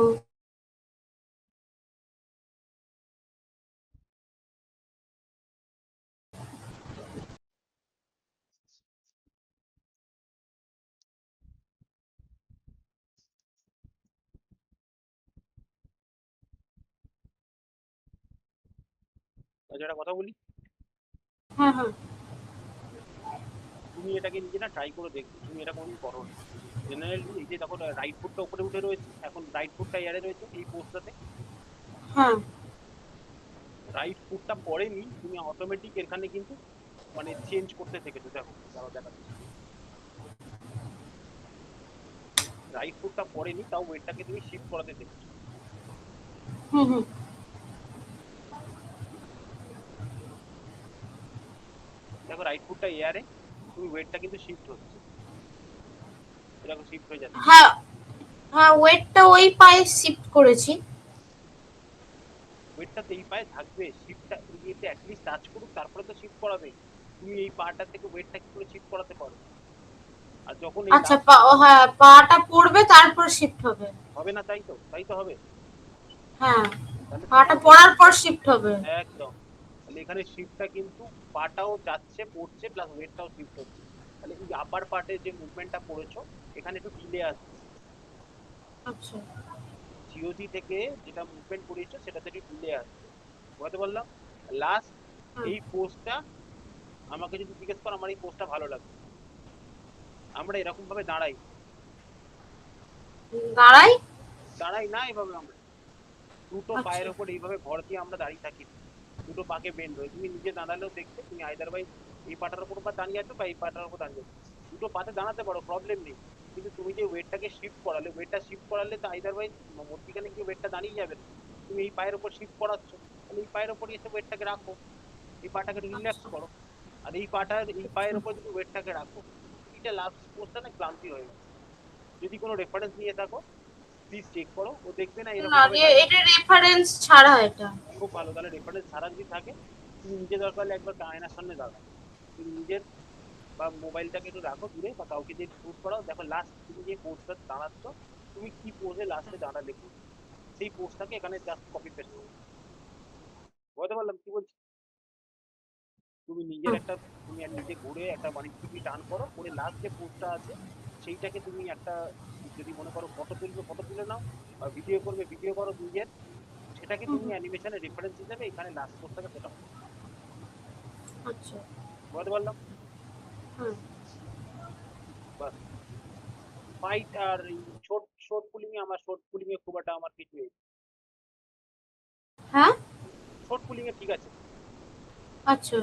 আচ্ছা একটা কথা বলি, হ্যাঁ হ্যাঁ। তুমি এটাকে নিজে না ট্রাই করে দেখবে, তুমি এটা কোনোদিন করো না। জেনারেলি এই যে দেখো রাইট ফুটটা উপরে উঠে রয়েছে, এখন রাইট ফুটটা এয়ারে রয়েছে এই পোস্টটাতে, হ্যাঁ রাইট ফুটটা পড়েনি, তুমি অটোমেটিক এখানে কিন্তু মানে চেঞ্জ করতে থেকেছো। দেখো দাঁড়াও দেখাচ্ছি, রাইট ফুটটা পড়েনি তাও ওয়েটটাকে তুমি শিফট করাতে থেকেছো। হুম হুম দেখো রাইট ফুটটা এয়ারে, তুমি ওয়েটটা কিন্তু শিফট হচ্ছে, দেখো শিফট হয়ে যাচ্ছে। হ্যাঁ হ্যাঁ ওয়েটটা ওই পায়ে শিফট করেছি। ওয়েটটা তো এই পায়ে থাকবে, শিফটটা ইয়েতে অ্যাটলিস্ট টাচ করুক তারপরে তো শিফট করাবে। তুমি এই পাটা থেকে ওয়েটটা কি করে শিফট করাতে পারো? আর যখন এই আচ্ছা হ্যাঁ পাটা পড়বে তারপর শিফট হবে। হবে না, তাই তো, তাই তো হবে। হ্যাঁ তাহলে পাটা পড়ার পর শিফট হবে। একদম, তাহলে এখানে শিফটটা কিন্তু পাটাও যাচ্ছে পড়ছে প্লাস ওয়েটটাও শিফট হচ্ছে। তাহলে এই আপার পার্টে যে মুভমেন্টটা করেছো এখানে একটু ডিলে আসছে। আচ্ছা জিওজি থেকে যেটা মুভমেন্ট করিয়েছো সেটাতে একটু ডিলে আসছে, বুঝতে পারলাম। লাস্ট হুম, এই পোস্টটা আমাকে যদি জিজ্ঞেস করো, আমার এই পোস্টটা ভালো লাগে। আমরা এরকম ভাবে দাঁড়াই, দাঁড়াই। দাঁড়াই না এভাবে, আমরা দুটো আচ্ছা পায়ের উপর এইভাবে ভর দিয়ে আমরা দাঁড়িয়ে থাকি, দুটো পাকে বেন্ড হয়ে। তুমি নিজে দাঁড়ালেও দেখবে তুমি আইদার ভাই এই পাটার উপর বা দাঁড়িয়ে আছো বা এই পাটার উপর দাঁড়িয়ে আছো, দুটো পাতে দাঁড়াতে পারো, প্রবলেম নেই। কিন্তু তুমি যে ওয়েটটাকে শিফট করালে, ওয়েটটা শিফট করালে তো আইদার ভাই মধ্যিখানে কি ওয়েটটা দাঁড়িয়ে যাবে না, তুমি এই পায়ের উপর শিফট করাচ্ছ, তাহলে এই পায়ের উপরই এসে ওয়েটটাকে রাখো, এই পাটাকে রিল্যাক্স আচ্ছা করো। আর এই পাটার এই আচ্ছা পায়ের উপর যদি ওয়েটটাকে রাখো, এটা লাস্ট পোস্টটা না ক্লান্তি হয়ে গেছে। যদি কোনো রেফারেন্স নিয়ে থাকো প্লিজ চেক করো, ও দেখবে না এরকম না ভাবে দাঁড়িয়ে। এটা রেফারেন্স ছাড়া এটা। খুব ভালো, তাহলে রেফারেন্স ছাড়া যদি থাকে তুমি নিজে দরকার হলে একবার আয়নার সামনে দাঁড়াও, তুমি নিজের বা মোবাইলটাকে একটু রাখো দূরে বা কাউকে দিয়ে শুট করাও, দেখো লাস্ট তুমি যে পোস্টটা দাঁড়াচ্ছ তুমি কি পোজে লাস্টে দাঁড়ালে করবে, সেই পোস্টটাকে এখানে জাস্ট কপি পেস্ট করো। বুঝতে পারলাম কি বলছি? তুমি নিজের হুম, একটা, তুমি আর নিজে ঘুরে একটা 180 ডিগ্রি টার্ন করো, করে লাস্ট যে পোস্টটা আছে সেইটাকে তুমি একটা, যদি মনে করো ফটো তুলবে ফটো তুলে নাও, বা ভিডিও করবে ভিডিও করো নিজের, সেটাকে হুম, তুমি হুম, অ্যানিমেশনের রেফারেন্স হিসেবে এখানে লাস্ট পোস্টটাকে সেট আপ। আচ্ছা বুঝতে পারলাম? হুম বাস। ফাইট আর এই শর্ট শর্ট পুলিং এ, আমার শর্ট পুলিং এ খুব একটা আমার কিছু নেই, হ্যাঁ শর্ট পুলিং এ ঠিক আছে। আচ্ছা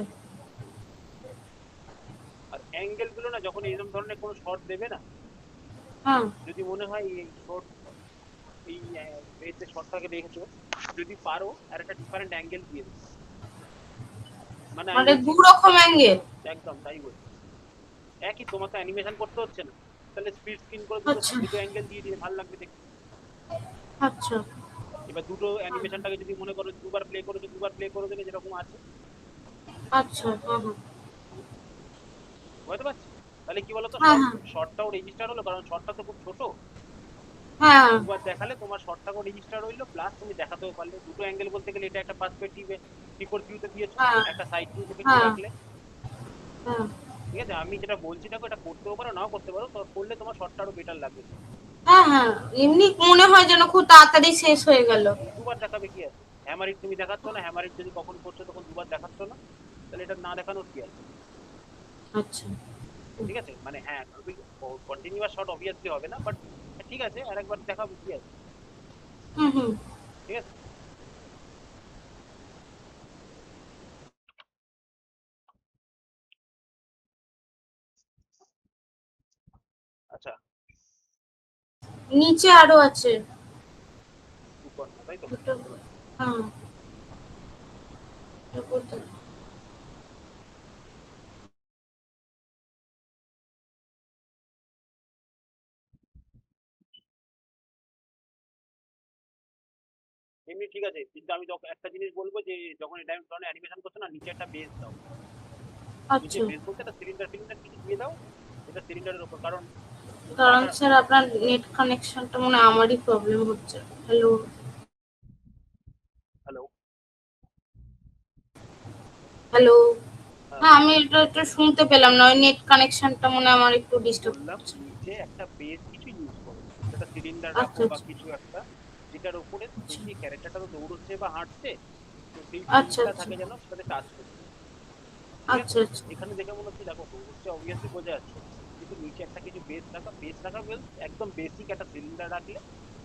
আর অ্যাঙ্গেল গুলো না যখন এরকম ধরনের কোনো শর্ট দেবে না, হ্যাঁ যদি মনে হয় এই শর্ট এই বেসে শর্টটাকে দেখেছো, যদি পারো আর একটা ডিফারেন্ট অ্যাঙ্গেল দিয়ে দেবে, মানে মানে অ্যাঙ্গেল দু রকম অ্যাঙ্গেল। একদম তাই বলছি। একই, তোমার তো অ্যানিমেশন করতে হচ্ছে না, তাহলে স্প্লিট স্ক্রিন করে দুটো আচ্ছা দুটো অ্যাঙ্গেল দিয়ে দিয়ে ভালো লাগবে দেখতে। আচ্ছা এবার দুটো অ্যানিমেশনটাকে যদি মনে করো দুবার প্লে করেছো, দুবার প্লে করে দেবে যেরকম আছে। আচ্ছা হ্যাঁ হ্যাঁ বুঝতে পারছি? তাহলে কি বলতো, হ্যাঁ হ্যাঁ শর্টটাও রেজিস্টার হলো, কারণ শর্টটা তো খুব ছোট, হ্যাঁ দুবার দেখালে তোমার শর্টটাও রেজিস্টার হইলো, প্লাস তুমি দেখাতেও পারলে। দুটো অ্যাঙ্গেল বলতে গেলে এটা একটা পার্সপেক্টিভে ত্রিকোণ ভিউতে দিয়েছো, হ্যাঁ একটা সাইড ভিউ থেকে একটু হ্যাঁ রাখলে। হ্যাঁ ঠিক আছে, আমি যেটা বলছি দেখো এটা করতেও পারো নাও করতে পারো, তো করলে তোমার শর্টটা আরো বেটার লাগবে। হ্যাঁ হ্যাঁ এমনি মনে হয় যেন খুব তাড়াতাড়ি শেষ হয়ে গেল। দুবার দেখাবে কি আছে? হ্যামারিট তুমি দেখাচ্ছ না, হ্যামারিট যদি কখন করছো তখন দুবার দেখাচ্ছ না, তাহলে এটা না দেখানোর কি আছে? আচ্ছা ঠিক আছে, মানে হ্যাঁ কন্টিনিউয়াস শর্ট অবভিয়াসলি হবে না, বাট ঠিক আছে আরেকবার দেখাবো কি আছে। হুম হুম ঠিক আছে, আচ্ছা নিচে আরো আছে সুপার না তাই তো? দুটো। হ্যাঁ এটা করতে এমনি ঠিক আছে, কিন্তু আমি যখন একটা জিনিস বলবো যে যখন এটা ধরনের অ্যানিমেশন করছো না, নিচে একটা বেস দাও। নিচে আচ্ছা বেস বলতে একটা সিলিন্ডার ফিলিন্ডার কিছু দিয়ে দাও, এটা সিলিন্ডারের উপর, কারণ কারণ পাটা। স্যার আপনার নেট কানেকশনটা মনে হয় আমারই প্রবলেম হচ্ছে। হ্যালো হ্যালো, হ্যালো হ্যাঁ হ্যাঁ আমি এটা একটু শুনতে পেলাম না, ওই নেট কানেকশনটা মনে হয় আমার একটু ডিস্টার্ব বললাম করছে। নিচে একটা বেস কিছু ইউজ করো, সেটা সিলিন্ডার রাখো আচ্ছা বা আচ্ছা কিছু একটা, যেটার উপরে আচ্ছা দেখি ক্যারেক্টারটা তো দৌড়চ্ছে বা হাঁটছে, তো সেই আচ্ছা ফিলটা আচ্ছা থাকে যেন সেটাতে টাচ করছে। ঠিক আছে, আচ্ছা আচ্ছা এখানে দেখে মনে হচ্ছে দেখো দৌড়চ্ছে অবভিয়াসলি বোঝা যাচ্ছে, কিন্তু নিচে একটা কিছু বেস রাখা একদম বেসিক একটা সিলিন্ডার রাখলে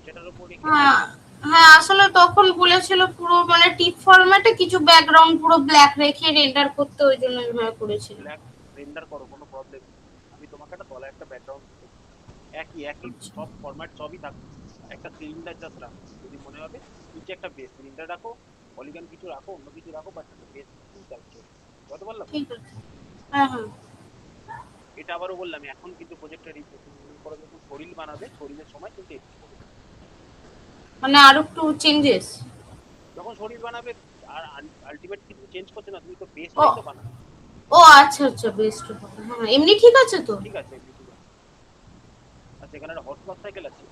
সেটার উপর রেখে হ্যাঁ হ্যাঁ, আসলে তখন বলেছিল পুরো মানে টিপ ফরম্যাটে কিছু ব্যাকগ্রাউন্ড পুরো ব্ল্যাক রেখে রেন্ডার করতে, ওই জন্য এইভাবে করেছিল। ব্ল্যাক রেন্ডার করো, কোনো প্রবলেম নেই। আমি তোমাকে একটা তলায় একটা ব্যাকগ্রাউন্ড একই একই আচ্ছা সব ফরম্যাট সবই থাকবে, একটা সিলিন্ডার জাস্ট রাখো যদি মনে হবে, নিচে একটা বেস সিলিন্ডার রাখো, পলিগন কিছু রাখো, অন্য কিছু রাখো, বাট একটা বেস চাইছে, বুঝতে পারলাম। ঠিক আছে। হ্যাঁ হ্যাঁ। এটা আবারও বললাম, এখন কিন্তু প্রজেক্টের করে যখন শরীর বানাবে, শরীরের সময় কিন্তু edit করবে। মানে আরো একটু চেঞ্জেস। যখন শরীর বানাবে, আর আলটিমেট কিছু চেঞ্জ করছে না, তুমি তো ও বেসটাই তো বানাবে। ও আচ্ছা আচ্ছা, বেস্ট। হ্যাঁ এমনি ঠিক আছে তো। ঠিক আছে, এমনি ঠিক আছে। আচ্ছা, এখানে একটা হট সাইকেল আছে।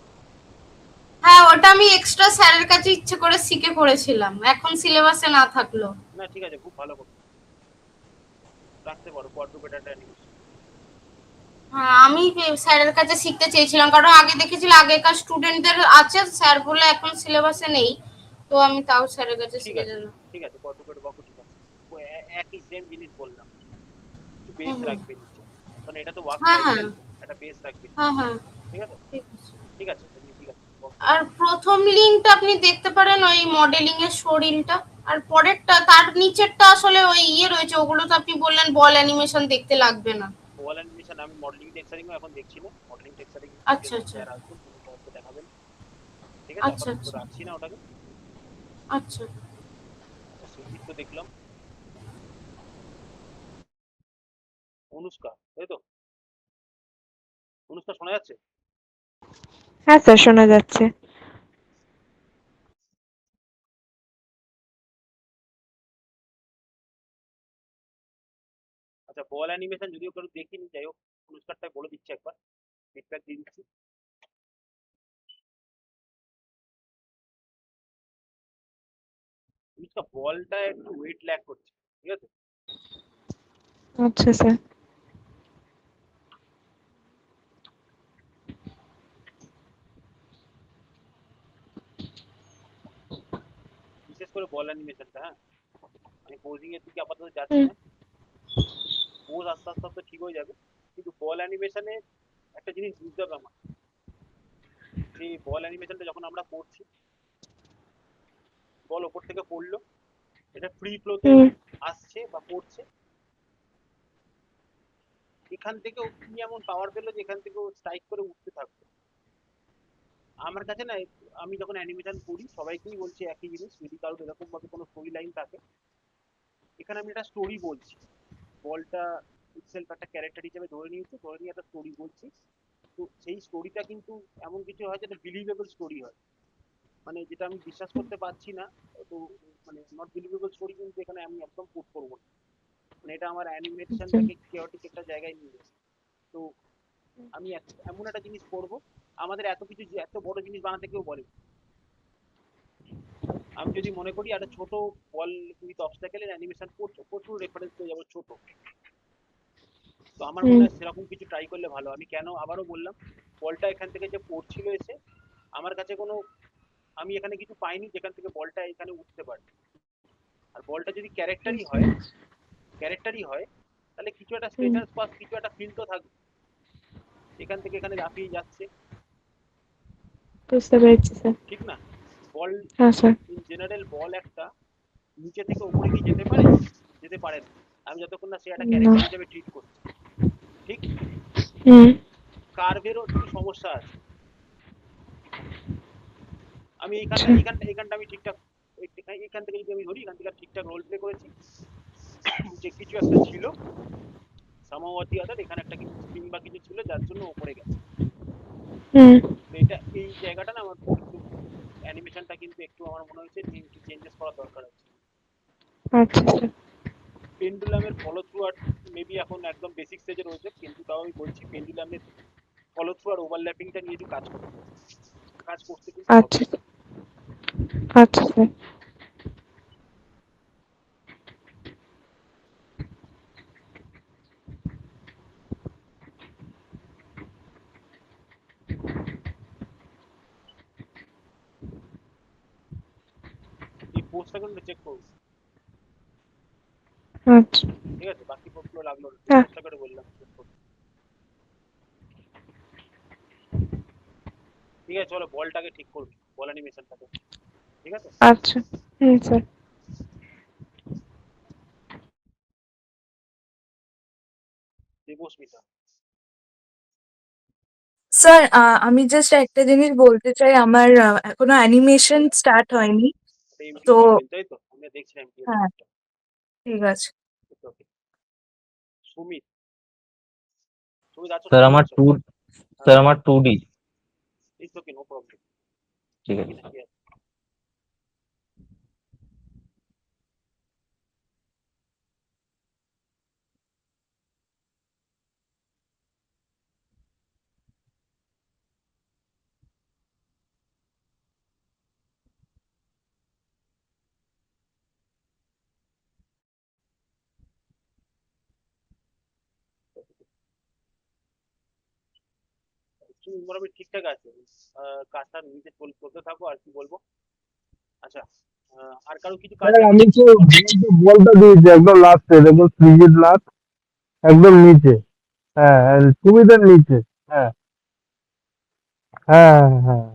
হ্যাঁ, ওটা আমি এক্সট্রা স্যারের কাছে ইচ্ছে করে শিখে করেছিলাম, এখন সিলেবাসে না থাকলো। না ঠিক আছে, খুব ভালো কথা, রাখতে পারো কোয়াড্রুপেড একটা অ্যানিমেশন। হ্যাঁ, আমি স্যারের কাছে শিখতে চেয়েছিলাম, কারণ আগে দেখেছিল আগেকার স্টুডেন্টদের আছে, স্যার বলে এখন সিলেবাসে নেই, তো আমি তাও স্যারের কাছে ঠিক শিখে আছে, গেলাম। ঠিক আছে, কোয়াড্রুপেড বাকু ঠিক আছে। ও একই সেম জিনিস বললাম, একটু হুম বেস হুম। রাখবে নিচে, কারণ এটা তো ওয়ার্ক হ্যাঁ হ্যাঁ। সাইকেল, একটা বেস রাখবে। হ্যাঁ হ্যাঁ। ঠিক আছে, ঠিক আছে। ঠিক আছে, এমনি ঠিক আছে। আর প্রথম লিঙ্কটা আপনি দেখতে পারেন ওই মডেলিং এর শরীরটা, আর পরেরটা তার নিচেরটা আসলে ওই ইয়ে রয়েছে, ওগুলো তো আপনি বললেন বল অ্যানিমেশন দেখতে লাগবে না। ওয়াল অ্যানিমেশন আমি মডেলিং টেক্সচারিংও এখন দেখছি না, মডেলিং টেক্সচারিং আচ্ছা যখন আচ্ছা। স্যার আসবেন তিনি তোমাকে দেখাবেন। ঠিক আছে, আচ্ছা আপাতত আচ্ছা। রাখছি না ওটাকে। আচ্ছা। আচ্ছা, সুজিত তো দেখলাম, অনুষ্কা, তাই তো? অনুষ্কা শোনা যাচ্ছে? হ্যাঁ স্যার, শোনা যাচ্ছে। আচ্ছা, বল অ্যানিমেশন যদিও কেউ দেখিনি, যাই হোক অনুষ্কারটাই বলে দিচ্ছি একবার, ফিডব্যাক দিয়ে দিচ্ছি। অনুষ্কা, বলটা একটু ওয়েট ল্যাক করছে, ঠিক আছে? আচ্ছা স্যার। বিশেষ করে বল অ্যানিমেশনটা, হ্যাঁ, আমি পোজিং এর দিকে আপাতত যাচ্ছি হুম। না, পোজ আস্তে আস্তে আস্তে ঠিক হয়ে যাবে। কিন্তু বল অ্যানিমেশনে একটা জিনিস বুঝতে হবে আমার, যে বল অ্যানিমেশনটা যখন আমরা করছি, বল ওপর থেকে পড়লো, এটা ফ্রি ফ্লোতে হুম। আসছে বা পড়ছে, এখান থেকেও কি এমন পাওয়ার পেলো যে এখান থেকেও স্ট্রাইক করে উঠতে থাকবে। আমার কাছে না, আমি যখন অ্যানিমেশন করি সবাইকেই বলছি একই জিনিস, যদি কারোর এরকম ভাবে কোনো স্টোরি লাইন থাকে, এখানে আমি একটা স্টোরি বলছি, বলটা ইটসেলফ একটা ক্যারেক্টার হিসেবে ধরে নিয়েছি, ধরে নিয়ে একটা স্টোরি বলছি। তো সেই স্টোরিটা কিন্তু এমন কিছু হয় যেটা বিলিভেবল স্টোরি হয়, মানে যেটা আমি বিশ্বাস করতে পারছি না, তো মানে নট বিলিভেবল স্টোরি কিন্তু এখানে আমি একদম পুট করবো না, মানে এটা আমার আচ্ছা। অ্যানিমেশনটাকে কেওটিক একটা জায়গায় নিয়ে যাবে। তো আমি এমন একটা জিনিস করব, আমাদের এত কিছু এত বড় জিনিস বানাতে কেউ বলে, আমি যদি মনে করি একটা ছোট বল উইথ অবস্টাকেলের অ্যানিমেশন করছো, প্রচুর রেফারেন্স পেয়ে যাবো ছোট। তো আমার হুম। মনে হয় সেরকম কিছু ট্রাই করলে ভালো। আমি কেন আবারও বললাম, বলটা এখান থেকে যে পড়ছিল এসে, আমার কাছে কোনো, আমি এখানে কিছু পাইনি যেখান থেকে বলটা এখানে উঠতে পারে। আর বলটা যদি ক্যারেক্টারই হয় তাহলে কিছু একটা হুম। স্পেশাল স্পাস, কিছু একটা ফিল তো থাকবে, এখান থেকে এখানে লাফিয়ে যাচ্ছে, বুঝতে পেরেছি স্যার। ঠিক না? বল হ্যাঁ স্যার। ইন জেনারেল বল একটা নিচে থেকে উপরে কি যেতে পারে? যেতে পারে না, আমি যতক্ষণ না সে একটা না। ক্যারেক্টার হিসেবে ট্রিট করছি, ঠিক? হুম। কার্ভেরও একটু সমস্যা আছে, আমি আচ্ছা। এইখানটা আমি ঠিকঠাক, এখান থেকে যদি আমি ধরি, এখান থেকে ঠিকঠাক রোল প্লে করেছি, যে কিছু একটা ছিল সামাও অর দি আদার, এখানে একটা কিছু স্প্রিং বা কিছু ছিল যার জন্য উপরে গেছে। হুম। তো এটা এই জায়গাটা না আমার একটু, অ্যানিমেশনটা কিন্তু একটু আমার মনে হয়েছে যে একটু চেঞ্জেস করা দরকার আছে। আচ্ছা স্যার। পেন্ডুলামের ফলো থ্রু আর মেবি এখন একদম বেসিক স্টেজে রয়েছে, কিন্তু তাও আমি বলছি পেন্ডুলামের ফলো থ্রু আর ওভারল্যাপিংটা নিয়ে একটু কাজ করতে, কাজ করতে কিন্তু হবে। আচ্ছা স্যার। আচ্ছা স্যার। এই পোস্টটা কিন্তু চেক করবো, আচ্ছা। ঠিক আছে? বাকি পোস্টগুলো লাগলো না, হ্যাঁ। পোস্টটা করে বললাম চেক করবো। ঠিক আছে, চলো বলটাকে ঠিক করবি, বল অ্যানিমেশনটাকে। ঠিক আছে, আচ্ছা। হুম স্যার। দেবস্মিতা। স্যার আমি জাস্ট একটা জিনিস বলতে চাই, আমার এখনো অ্যানিমেশন স্টার্ট হয়নি। তো এমটিএস লিখবেন তাই তো? আমি দেখছি এমটিএস হ্যাঁ, লিখটা। ঠিক আছে। ওকে। সুমিত, সুমিত আছো? স্যার শুনতে আমার পাচ্ছ? টু হ্যাঁ স্যার বলো। আমার 2D। It's okay, no problem. ঠিক দেখি আছে না স্যার। কি আছে। তুমি মোটামুটি ঠিকঠাক আছে। কাজটা নিজে করতে থাকো, আর কি বলবো। আচ্ছা, আর কারো কিছু কাজ স্যার জানো? আমি তো বলটা দিয়েছি একদম লাস্টে, দেখো ফ্রিজের লাস্ট একদম নিচে। হ্যাঁ হ্যাঁ, সুবিধার নিচে। হ্যাঁ হ্যাঁ হ্যাঁ হ্যাঁ।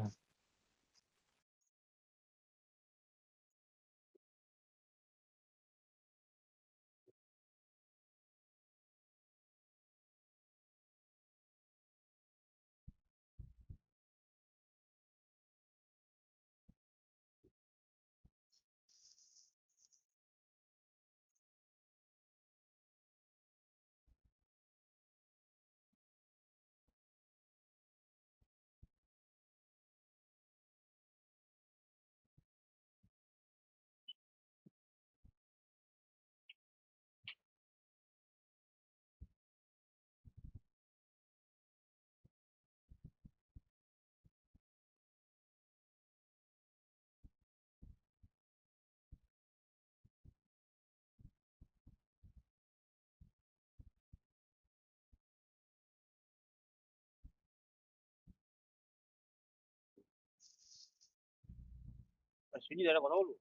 সুজিত একটা কথা বলবো।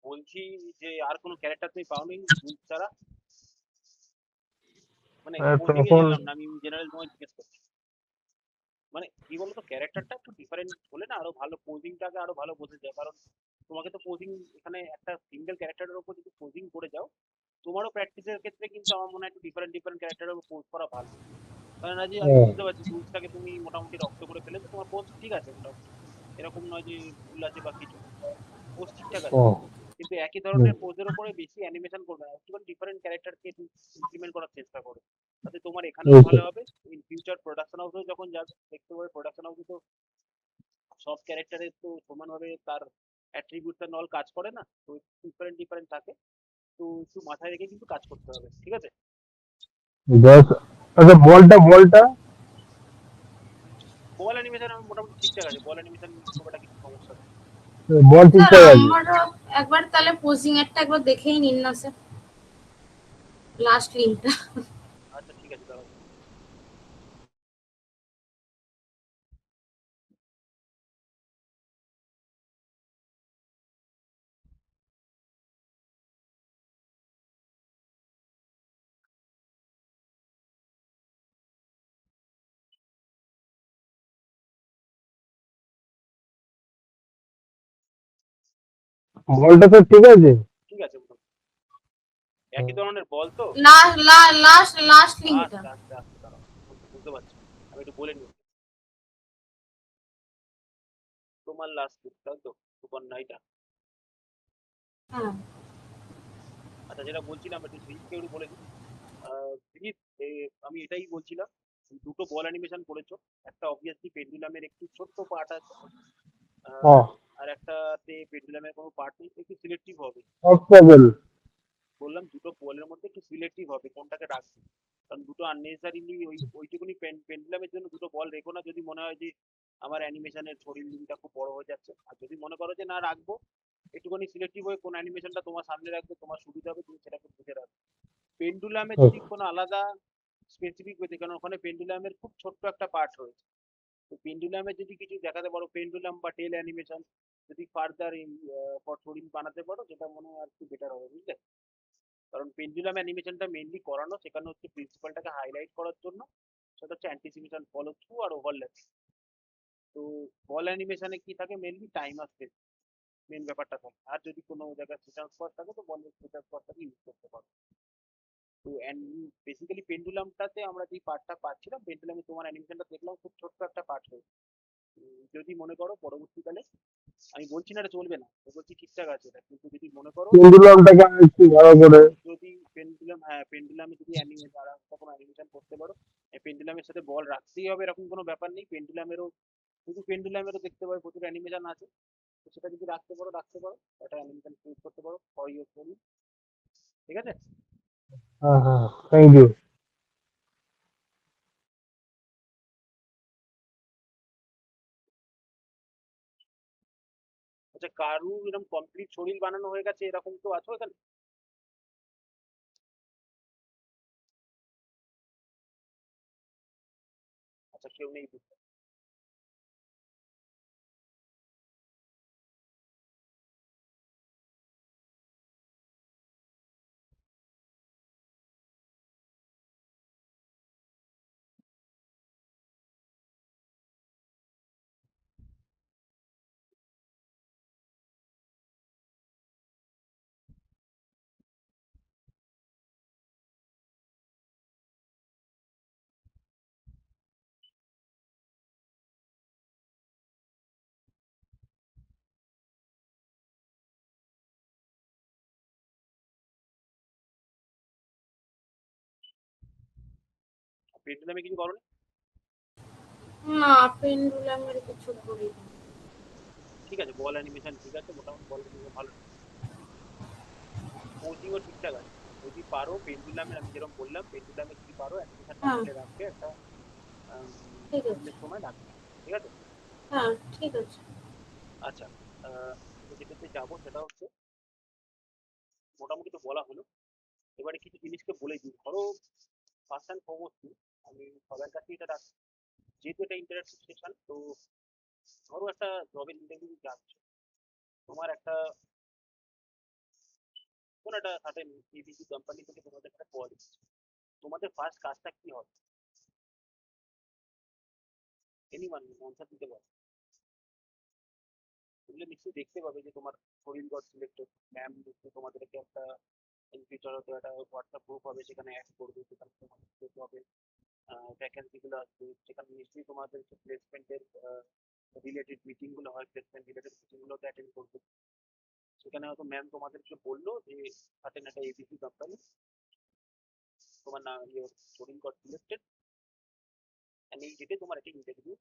বলছি যে আর কোনো ক্যারেক্টার তুমি পাওনি ছাড়া? মানে পোজিং এ তখন যেতাম না, আমি জেনারেল তোমায় জিজ্ঞেস করছি। মানে কি বলতো, ক্যারেক্টারটা একটু ডিফারেন্ট হলে না আরো ভালো, পোজিংটাকে আরো ভালো বোঝা যায়। কারণ তোমাকে তো পোজিং, এখানে একটা সিঙ্গেল ক্যারেক্টারের উপর যদি পোজিং করে যাও, তোমারও প্র্যাকটিসের ক্ষেত্রে কিন্তু আমার মনে হয় একটু ডিফারেন্ট ডিফারেন্ট ক্যারেক্টারের উপর পোজ করা ভালো। কারণ আজ আমি বুঝতে পারছি টুলসটাকে তুমি মোটামুটি রপ্ত করে ফেলেছো, তোমার পোজ ঠিক আছে মোটামুটি, এরকম নয় যে ভুল আছে বা কিছু, পোজ ঠিকঠাক আছে। কিন্তু একই ধরনের পোজের উপরে বেশি অ্যানিমেশন করবে না, একটু ডিফারেন্ট ক্যারেক্টারকে ইমপ্লিমেন্ট করার চেষ্টা করো, তাতে তোমার এখানেও ভালো হবে। ইন ফিউচার প্রোডাকশন হাউসেও যখন যাবে দেখতে পাবে, প্রোডাকশন হাউসে তো সব ক্যারেক্টারের তো সমানভাবে তার অ্যাট্রিবিউটস এন্ড অল কাজ করে না, তো ডিফারেন্ট ডিফারেন্ট থাকে। তো একটু মাথায় রেখে কিন্তু কাজ করতে হবে, ঠিক আছে? আচ্ছা বলটা বল অ্যানিমেশন আমার মোটামুটি ঠিকঠাক আছে, বল অ্যানিমেশন খুব একটা কিছু সমস্যা নেই। বল স্যার ঠিকঠাক আছে। আমারও একবার তাহলে পোজিং এরটা একবার দেখেই নিন না স্যার, লাস্ট লিঙ্কটা। আচ্ছা ঠিক আছে, দাঁড়াও। বলটা তো ঠিক আছে। ঠিক আছে মোটামুটি। একই ধরনের বল তো। লাস্ট লাস্ট লিঙ্কটা। আচ্ছা আচ্ছা আচ্ছা, দাঁড়াও, বুঝতে পারছি। আমি একটু বলে নিই। তোমার লাস্ট তাই তো, সুপর্ণা এটা। হ্যাঁ আচ্ছা, যেটা বলছিলাম একটু সুজিতকে একটু বলে দিই। সুজিত, আমি এটাই বলছিলাম, দুটো বল অ্যানিমেশন করেছো। একটা অবভিয়াসলি পেন্ডুলামের একটু ছোট্ট পার্ট আছে, হ্যাঁ, আর একটাতে পেন্ডুলামের কোনো পার্ট নেই, একটু সিলেক্টিভ হবে। অক্টোবর। বললাম দুটো বলের মধ্যে একটু সিলেক্টিভ হবে কোনটাকে রাখবে। কারণ দুটো আননেসারিলি ওইটুকুনি পেন্ডুলামের জন্য দুটো বল রেখো না, যদি মনে হয় যে আমার অ্যানিমেশনের শরীর লিঙ্কটা খুব বড় হয়ে যাচ্ছে। আর যদি মনে করো যে না রাখবো, একটুখানি সিলেক্টিভ হয়ে কোন অ্যানিমেশনটা তোমার সামনে রাখবে, তোমার সুবিধা হবে, তুমি সেটাকে বুঝে রাখবে। পেন্ডুলামে যদি কোনো আলাদা স্পেসিফিক হয়েছে, কারণ ওখানে পেন্ডুলামের খুব ছোট্ট একটা পার্ট রয়েছে। তো পেন্ডুলামে যদি কিছু দেখাতে পারো, পেন্ডুলাম বা টেল অ্যানিমেশন যদি ফার্দার শরীর বানাতে পারো, যেটা মনে হয় আর কি বেটার হবে, বুঝলে? কারণ পেন্ডুলাম অ্যানিমেশনটা মেইনলি করানো সেখানে হচ্ছে প্রিন্সিপালটাকে হাইলাইট করার জন্য, সেটা হচ্ছে অ্যান্টিসিপেশন, ফলো থ্রু আর ওভারল্যাপ। তো তো বল অ্যানিমেশনে কি থাকে মেনলি টাইম আর স্পেস মেন ব্যাপারটা থাকে, আর যদি কোনো জায়গায় সেট স্পট থাকে তো বলের সেট স্পটটাকে ইউজ করতে পারো। তো বেসিক্যালি পেন্ডুলামটাতে আমরা যে পার্টটা পাচ্ছিলাম, পেন্ডুলামে তোমার অ্যানিমেশনটা দেখলাম খুব ছোট্ট একটা পার্ট হয়েছে। যদি মনে করো পরবর্তীকালে, আমি বলছি না এটা চলবে না, তো বলছি ঠিকঠাক আছে এটা, কিন্তু যদি মনে করো পেন্ডুলামটাকে একটু ভালো করে যদি পেন্ডুলাম, হ্যাঁ পেন্ডুলামে যদি তারা কোনো অ্যানিমেশন করতে পারো, পেন্ডুলামের সাথে বল রাখতেই হবে এরকম কোনো ব্যাপার নেই। পেন্ডুলামেরও, শুধু পেন্ডুলামেরও দেখতে পারো প্রচুর অ্যানিমেশন আছে, তো সেটা যদি রাখতে পারো একটা অ্যানিমেশন ক্রিয়েট করতে পারো ফর ইউর ফোন। ঠিক আছে? হ্যাঁ হ্যাঁ, থ্যাংক ইউ। আচ্ছা, কারুর এরকম কমপ্লিট শরীর বানানো হয়ে গেছে এরকম তো আছো এখানে? আচ্ছা, কেউ নেই বুঝতে। পেন্ডুলামে কিছু করো? না, পেন্ডুলামের কিছু করিনি। ঠিক আছে, বল অ্যানিমেশন ঠিক আছে, মোটামুটি বল অ্যানিমেশন ভালো, পোজিংও ঠিকঠাক আছে। যদি পারো পেন্ডুলামের, আমি যেরকম বললাম পেন্ডুলামে যদি পারো অ্যানিমেশনটা হ্যাঁ, আমাকে রাখবে একটা ঠিক আছে। সন্ধ্যের সময় রাখবে। ঠিক আছে? হ্যাঁ, ঠিক আছে। আচ্ছা, আমি যেটাতে যাবো সেটা হচ্ছে, মোটামুটি তো বলা হলো, এবারে কিছু জিনিসকে বলে দিই। ধরো ফার্স্ট অ্যান্ড ফরমোস্ট আমি সবার কাছে এটা রাখছি, যেহেতু এটা ইন্টারেক্টিভ সেশন, তো ধরো একটা জবের ইন্টারভিউ যাচ্ছ, তোমার একটা কোন একটা সার্টেন এবিসি কোম্পানি থেকে তোমাদের একটা কল এসেছে, তোমাদের ফার্স্ট কাজটা কি হবে? এনিওয়ান অ্যান্সার দিতে পারো। এগুলো নিশ্চয়ই দেখতে পাবে যে তোমার শরীর গড সিলেক্টেড, ম্যাম নিশ্চয়ই তোমাদেরকে একটা ইন ফিউচার হয়তো একটা হোয়াটসঅ্যাপ গ্রুপ হবে, সেখানে অ্যাড করবে, সেখানে তোমাদের দেখতে হবে ভ্যাকেন্সি গুলো আসবে, সেখানে নিশ্চয়ই তোমাদের প্লেসমেন্টের রিলেটেড মিটিং গুলো হয়, প্লেসমেন্ট রিলেটেড মিটিং গুলোতে অ্যাটেন্ড করবে। সেখানে হয়তো ম্যাম তোমাদেরকে বললো যে সার্টেন একটা এবিসি কোম্পানি, তোমার নাম ইয়ে শরীর গড সিলেক্টেড, এই ডেটে তোমার একটা ইন্টারভিউ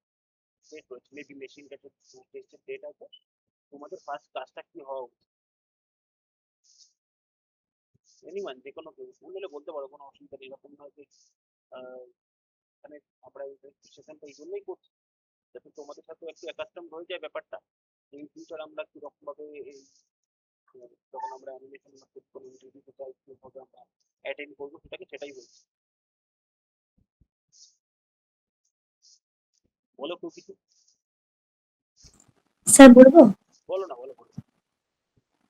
ডেট রয়েছে, মেবি মেশিন টেস্টের ডেট আছে, তোমাদের ফার্স্ট কাজটা কি হওয়া উচিত? এনিওয়ান যে কোনো কেউ ভুল হলে বলতে পারো, কোনো অসুবিধা নেই। এরকম নয় যে আহ, মানে আমরা এই সেশনটা এই জন্যই করছি যাতে তোমাদের সাথে একটু অ্যাকাস্টম হয়ে যায় ব্যাপারটা, ইন ফিউচার আমরা কিরকম ভাবে এই যখন আমরা অ্যানিমেশন কোনো ইন্টারভিউতে চাই কিভাবে আমরা অ্যাটেন্ড করবো, সেটাই বলছি। বলো কেউ কিছু, স্যার বলবো? বলো না, বলো বলো।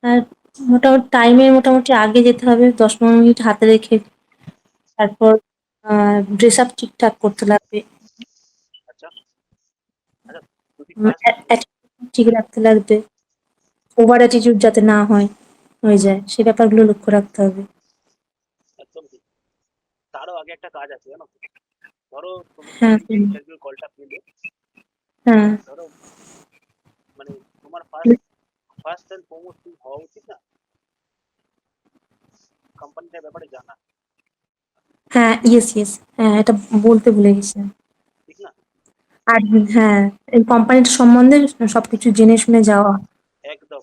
আর মোটামুটি আগে যেতে হবে, 10-15 মিনিট হাতে রেখে। তারপর ড্রেস আপ ঠিকঠাক করতে লাগবে। আচ্ছা আচ্ছা, যদি ফার্স্ট attitude ঠিক রাখতে লাগবে, ওভার অ্যাটিটিউড যাতে না হয়ে যায়, সে ব্যাপারগুলো লক্ষ্য রাখতে হবে। একদম ঠিক, তারও আগে একটা কাজ আছে জানো তো। ধরো তুমি হ্যাঁ যে ইন্টারভিউ কলটা পেলে, হ্যাঁ ধরো মানে তোমার ফার্স্ট ফার্স্ট অ্যান্ড ফরমোস্ট হওয়া উচিত না কোম্পানিটার ব্যাপারে জানা, হ্যাঁ, ইয়েস, হ্যাঁ, এটা বলতে ভুলে গেছি। ঠিক না? আর হ্যাঁ, এই কোম্পানিটার সম্বন্ধে সবকিছু জেনে শুনে যাওয়া। একদম,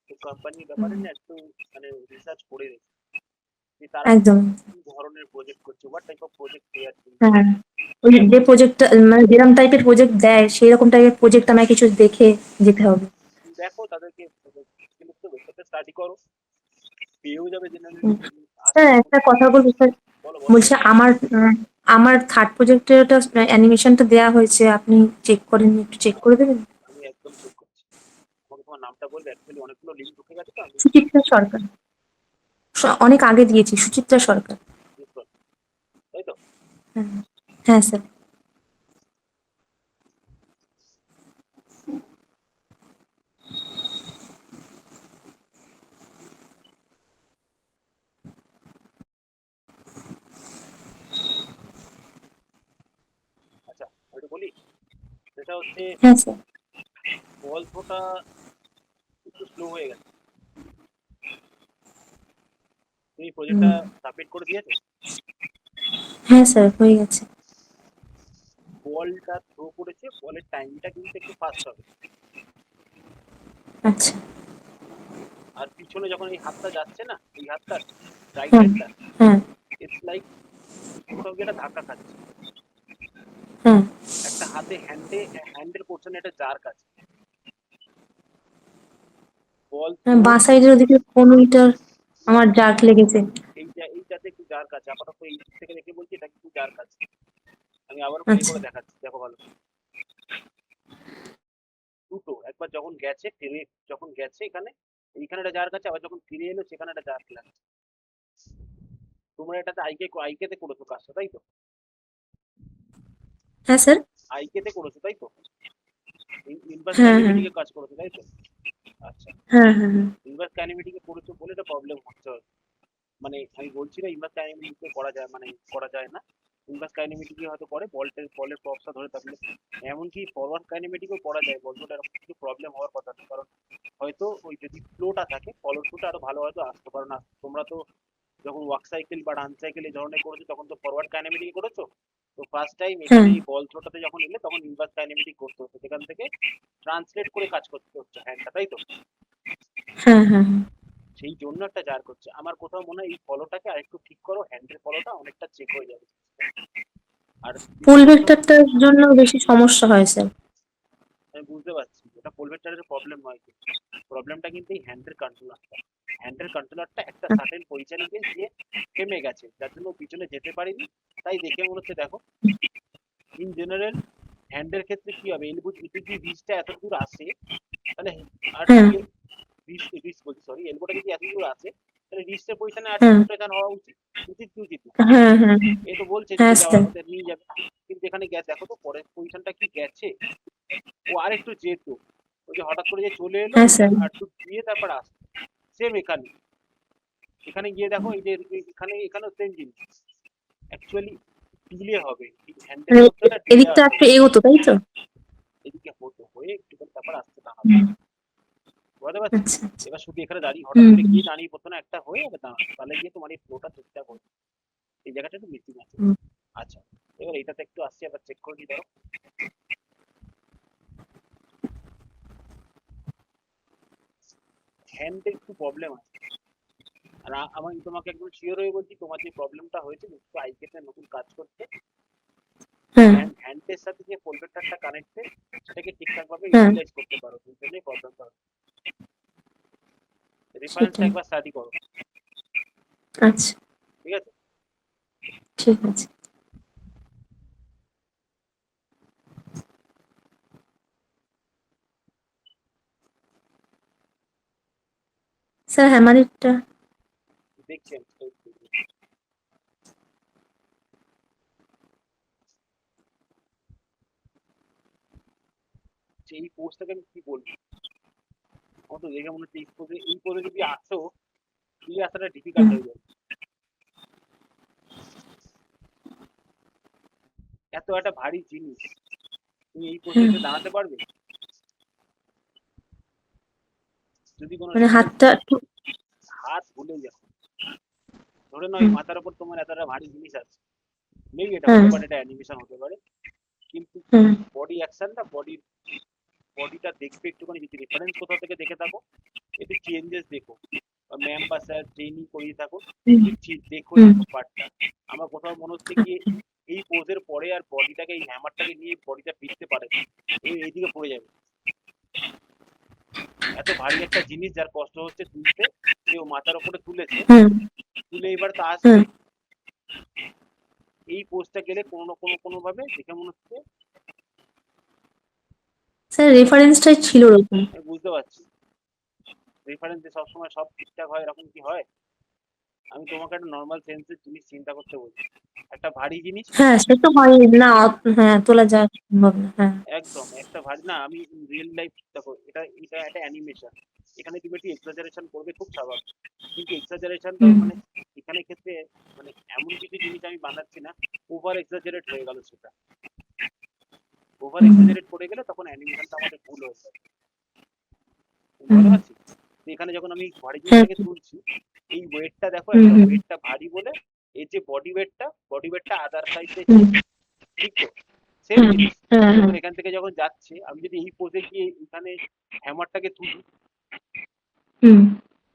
তো কোম্পানির ব্যাপারে হুম, না একটু মানে রিসার্চ করে রেখে, যে তারা একদম। কি ধরনের প্রজেক্ট করছে, what type of project they are হ্যাঁ, ওই যে প্রজেক্টটা মানে যেরকম টাইপের প্রজেক্ট দেয় সেই রকম টাইপের প্রজেক্ট আমায় কিছু দেখে যেতে হবে। দেখো তাদেরকে, ওয়েবসাইটে স্টাডি করো, পেয়েও যাবে জেনারেলি। হুম। আশা স্যার করি একটা কথা বলবো স্যার, বলো বলো। বলছি আমার থার্ড প্রজেক্টের ওটা অ্যানিমেশনটা দেওয়া হয়েছে, আপনি চেক করেন, একটু চেক করে দেবেন? আমি একদম চেক করছি, আমাকে তোমার নামটা বলবে, অ্যাকচুয়ালি অনেকগুলো লিঙ্ক ঢুকে গেছে তো আমি সুচিত্রা সরকার। অনেক আগে দিয়েছি, সুচিত্রা সরকার। চেক করছি, তাই তো? হ্যাঁ, হ্যাঁ স্যার। একটা হচ্ছে হ্যাঁ স্যার। বল থ্রোটা একটু স্লো হয়ে গেছে। তুমি প্রজেক্টটা সাবমিট করে দিয়েছো? হ্যাঁ স্যার, হয়ে গেছে। বলটা থ্রো করেছে, বলের টাইমটা কিন্তু একটু ফাস্ট হবে। আচ্ছা। আর পিছনে যখন এই হাতটা যাচ্ছে না, এই হাতটা রাইট হ্যাঁ হ্যান্ডটা, হ্যাঁ ইটস লাইক কোথাও গিয়ে একটা ধাক্কা খাচ্ছে। হ্যাঁ একটা হাতে হ্যান্ডের পোর্শনে একটা জার্ক আছে। বল হ্যাঁ, থ্রো বাঁ সাইডের ওদিকে কোনটার আমার জার্ক লেগেছে। এইটাতে একটু জার্ক আছে। আপাতত এই দিক থেকে দেখে বলছি এটা কিন্তু জার্ক আছে। আমি আবারও প্লে আচ্ছা করে দেখাচ্ছি, দেখো ভালো। দুটো, একবার যখন গেছে ফিরে, যখন গেছে এখানে, এইখানে একটা জার্ক আছে, আবার যখন ফিরে এলো সেখানে একটা জার্ক লাগছে। তোমরা এটাতে আইকেতে করেছো কাজটা, তাই তো? হ্যাঁ স্যার। আইকেতে করেছো, তাই তো? ইনভার্স হ্যাঁ হ্যাঁ কাইনেমেটিকে কাজ করেছো, তাই তো? আচ্ছা, হ্যাঁ হ্যাঁ হ্যাঁ ইনভার্স কাইনেমেটিকে করেছো বলে এটা প্রবলেম হচ্ছে হয়তো। মানে আমি বলছি না ইনভার্স কাইনেমেটিকে করা যায়, মানে করা যায় না। ইনভার্স কাইনেমেটিকে হয়তো করে বলের প্রপসটা ধরে থাকলে। এমনকি ফরওয়ার্ড কাইনেমেটিকও করা যায়, বলতো এরকম কিছু প্রবলেম হওয়ার কথা না। কারণ হয়তো ওই যদি ফ্লোটা থাকে, ফলোর ফ্লোটা আরো ভালো হয়তো আসতো। কারণ তোমরা তো যখন ওয়ার্ক সাইকেল বা রান সাইকেল এই ধরনের করেছো তখন তো ফরওয়ার্ড কাইনেমেটিক করেছো। তো ফার্স্ট টাইম হ্যাঁ এখানে এই বল থ্রোটাতে যখন এলে তখন ইনভার্স কাইনেমেটিক করতে হতো, সেখান থেকে ট্রান্সলেট করে কাজ করতে হচ্ছে হ্যান্ডটা, তাই তো? হ্যাঁ হ্যাঁ। সেই জন্য একটা জার করছে। আমার কোথাও মনে হয় এই ফলোটাকে আরেকটু ঠিক করো, হ্যান্ডের ফলোটা অনেকটা চেক হয়ে যাবে। আর পুল দ্বিতীয় কথা, ভেক্টরটার জন্য বেশি সমস্যা হয় স্যার। আমি বুঝতে পারছি এটা পোল ভেক্টরের প্রবলেম নয়, কিন্তু প্রবলেমটা কিন্তু এই হ্যান্ডের কন্ট্রোলারটা একটা সার্টেন পজিশনে গিয়ে থেমে গেছে, যার জন্য ও পিছনে যেতে পারেনি। তাই দেখে মনে হচ্ছে, দেখো ইন জেনারেল হ্যান্ডের ক্ষেত্রে কি হবে, এলবো যদি রিচটা এত দূর আসে, তাহলে আর হ্যাঁ রিচ বলছি, সরি, এলবোটা যদি এত দূর আসে তাহলে রিচের পজিশনে আর হ্যাঁ রোটেশন হওয়া উচিত উচিত কি উচিত না? হ্যাঁ হ্যাঁ এ তো বলছে হ্যাঁ নিয়ে যাওয়ার স্যার। মধ্যে নিয়ে যাবে, কিন্তু এখানে গেছে, দেখো তো পরের পজিশনটা কি গেছে। ও আর একটু যেত, ওই যে হঠাৎ করে যে চলে এলো হ্যাঁ ওইটা স্যার। আর একটু গিয়ে তারপর আসতো। সেম এখানে, এখানে গিয়ে দেখো এই যে এখানেও সেম জিনিস। অ্যাকচুয়ালি ডিলে হবে, হ্যান্ডেল মানে করতে ডিলে এদিকটা আসে, একটু এগোতো তাই তো? এদিকে হতো হয়ে একটু করে তারপর আসতে দাঁড়াবে, বুঝতে পারছি। আচ্ছা আচ্ছা। এবার শুধু এখানে দাঁড়িয়ে হঠাৎ হুম করে হুম গিয়ে দাঁড়িয়ে পড়তো না, একটা হয়ে এবার দাঁড়ানো, তাহলে গিয়ে তোমার এই ফ্লোটা ঠিকঠাক হবে। এই জায়গাটা একটু মিসিং আছে। হুম। আচ্ছা, এবার এটাতে একটু আসছি, আবার চেক করে দিই, ধরো হ্যান্ডে একটু প্রবলেম আছে। আর আমি তোমাকে একদম শিওর হয়ে বলছি, তোমার যে প্রবলেমটা হয়েছে একটু আইকেতে নতুন কাজ করতে, হ্যাঁ হ্যান্ডের সাথে যে ফোল্ডারটা কানেক্টেড সেটাকে ঠিকঠাক ভাবে হ্যাঁ ইউটিলাইজ করতে পারো, সেই জন্যই প্রবলেমটা হচ্ছে। রেফারেন্সটা সেটাই। একবার স্টাডি করো, আচ্ছা ঠিক আছে? ঠিক আছে স্যার। হ্যামারিটটা দেখছি আমি এই পোস্টটাকে আমি কি বলবো, আমার তো দেখে মনে হচ্ছে এই পোজে যদি আসো, এই আসাটা ডিফিকাল্ট হয়ে যাবে। এত একটা ভারী জিনিস তুমি এই পোজে এসে দাঁড়াতে পারবে? যদি কোনো মানে রেফারেন্স হাতটা একটু। হাত ভুলে যাও, ধরে নাও এই হুম, মাথার উপর তোমার এতটা ভারী জিনিস আছে, নেই এটা হ্যাঁ হতে পারে, এটা অ্যানিমেশন হতে পারে, কিন্তু হ্যাঁ বডি অ্যাকশনটা বডিটা দেখবে একটুখানি, যদি রেফারেন্স কোথাও থেকে দেখে থাকো একটু চেঞ্জেস দেখো, বা ম্যাম বা স্যার ট্রেনিং করিয়ে থাকো, হুম, একটু দেখো হুম। এই পার্টটা। আমার কোথাও মনে হচ্ছে কি এই পোজের পরে আর বডিটাকে, এই হ্যামারটাকে নিয়ে বডিটা ফিরতে পারে, এইদিকে পড়ে যাবে। এত ভারী একটা জিনিস যার কষ্ট হচ্ছে তুলতে, কেউ মাথার উপরে তুলেছে, হুম, তুলে এবার তা হুম। আসবে, এই পোজটা গেলে কোনো না কোনো ভাবে দেখে মনে হচ্ছে। স্যার রেফারেন্সটাই ছিল ওরকম। আমি বুঝতে পারছি রেফারেন্সে সবসময় সব ঠিকঠাক হয় এরকম কি হয়? আমি তোমাকে একটা নর্মাল সেন্সের জিনিস চিন্তা করতে বলছি, একটা ভারী জিনিস, হ্যাঁ সে তো হয় না। হ্যাঁ তোলা যাওয়া সম্ভব না। হ্যাঁ একদম একটা ভারী না। আমি রিয়েল লাইফ দেখো, এটা এটা একটা অ্যানিমেশন, এখানে তুমি একটু এক্সাজারেশন করবে, খুব স্বাভাবিক, কিন্তু এক্সাজারেশনটাও হুম, মানে এখানে ক্ষেত্রে মানে এমন কিছু জিনিস আমি বানাচ্ছি না ওভার এক্সাজারেট হয়ে গেল সেটা, ওভার এক্সাজারেট করে গেলে তখন অ্যানিমেশনটা আমাদের ভুল হয়ে যায়। বুঝতে পারছি? তো এখানে যখন আমি ভারী জিনিসটাকে তুলছি, এই ওয়েটটা দেখো, একটা ওয়েটটা ভারী বলে এই যে বডি ওয়েটটা আদার সাইডে, ঠিক তো? সেম জিনিস। যখন এখান থেকে যখন যাচ্ছে, আমি যদি এই পোজে গিয়ে এখানে হ্যামারটাকে তুলি,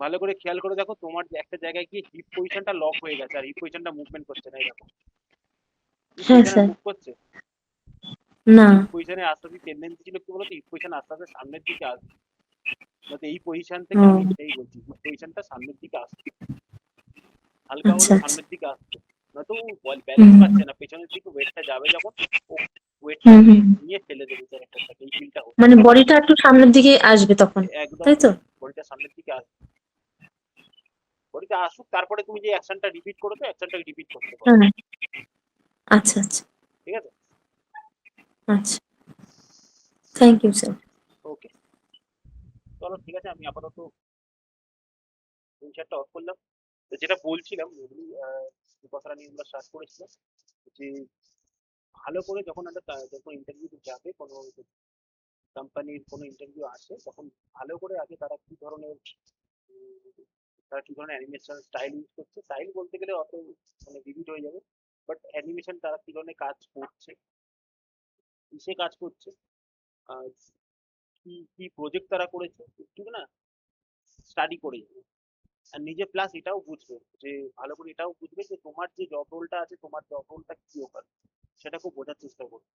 ভালো করে খেয়াল করে দেখো, তোমার যে একটা জায়গায় গিয়ে হিপ পজিশনটা লক হয়ে গেছে আর হিপ পজিশনটা মুভমেন্ট করছে না। এই দেখো হিপ পজিশনে মুভ করছে না। হিপ পজিশনে আস্তে আস্তে টেন্ডেন্সি ছিল কি বলতো, হিপ পজিশন আস্তে আস্তে সামনের দিকে আসবে। যাতে এই পজিশন থেকে আমি এটাই বলছি, হিপ পজিশনটা সামনের দিকে আসছে, হালকা হলেও সামনের দিকে আসছে, নয়তো ব্যালেন্স পাচ্ছে না, পেছনের দিকে ওয়েটটা যাবে যখন, ও ওয়েটটা নিয়ে ফেলে দেবে ক্যারেক্টারটাকে। এই ফিলটা হচ্ছে, মানে বডিটা একটু সামনের দিকে আসবে তখন, একদম তাই তো? বডিটা সামনের দিকে আসবে, বডিটা আসুক, তারপরে তুমি যে অ্যাকশনটা রিপিট করবে, অ্যাকশনটাকে রিপিট করতে পারো। আচ্ছা আচ্ছা ঠিক আছে? আচ্ছা, থ্যাংক ইউ স্যার। ওকে, চলো ঠিক আছে, আমি আপাতত ইনশার্টটা অফ করলাম। তো যেটা বলছিলাম, যে কথাটা নিয়ে আমরা স্টার্ট করেছিলাম, যে ভালো করে যখন যখন ইন্টারভিউ যাবে, কোনো কোম্পানির কোনো ইন্টারভিউ আসে, তখন ভালো করে আগে তারা কি ধরনের অ্যানিমেশন স্টাইল ইউজ করছে, স্টাইল বলতে গেলে অত মানে ভিভিড হয়ে যাবে, বাট অ্যানিমেশন তারা কি ধরনের কাজ করছে, কিসে কাজ করছে, আর কি কি প্রজেক্ট তারা করেছে, ঠিক না, স্টাডি করে যাবে। আর নিজে প্লাস এটাও বুঝবে, যে ভালো করে এটাও বুঝবে যে তোমার যে জব রোলটা আছে, তোমার জব রোলটা কি ওখানে, সেটা খুব বোঝার চেষ্টা করবে।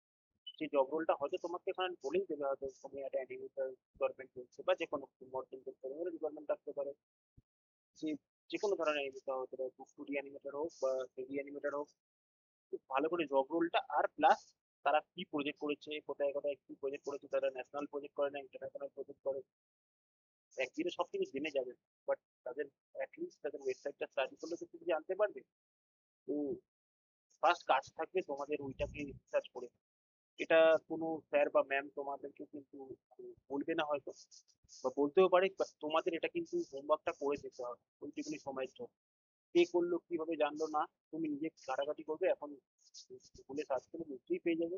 সেই জব রোলটা হয়তো তোমাকে এখানে বলেই দেবে, হয়তো তুমি একটা অ্যানিমেটর রিকোয়ারমেন্ট চলছে, বা যে কোনো মডেলিং করতে পারে রিকোয়ারমেন্ট থাকতে পারে, যে যে কোনো ধরনের অ্যানিমেটর হতে পারে, 2D অ্যানিমেটর হোক বা 3D অ্যানিমেটর হোক, খুব ভালো করে জব রোলটা, আর প্লাস তারা কি প্রজেক্ট করেছে, কোথায় কোথায় কি প্রজেক্ট করেছে, তারা ন্যাশনাল প্রজেক্ট করে না ইন্টারন্যাশনাল প্রজেক্ট করে, একদিনে সব কিছু জেনে যাবে, বাট তাদের অ্যাটলিস্ট তাদের ওয়েবসাইটটা স্টাডি করলে তো তুমি জানতে পারবে। তো ফার্স্ট কাজ থাকবে তোমাদের ওইটাকে রিসার্চ করে। এটা কোনো স্যার বা ম্যাম তোমাদেরকে কিন্তু বলবে না হয়তো, বা বলতেও পারে, but তোমাদের এটা কিন্তু হোমওয়ার্কটা করে যেতে হবে ওইটুকুনি সময়ের জন্য। কে করলো, কিভাবে জানলো না, তুমি নিজে ঘাটাঘাটি করবে, এখন গুগলে সার্চ করে নিশ্চয়ই পেয়ে যাবে।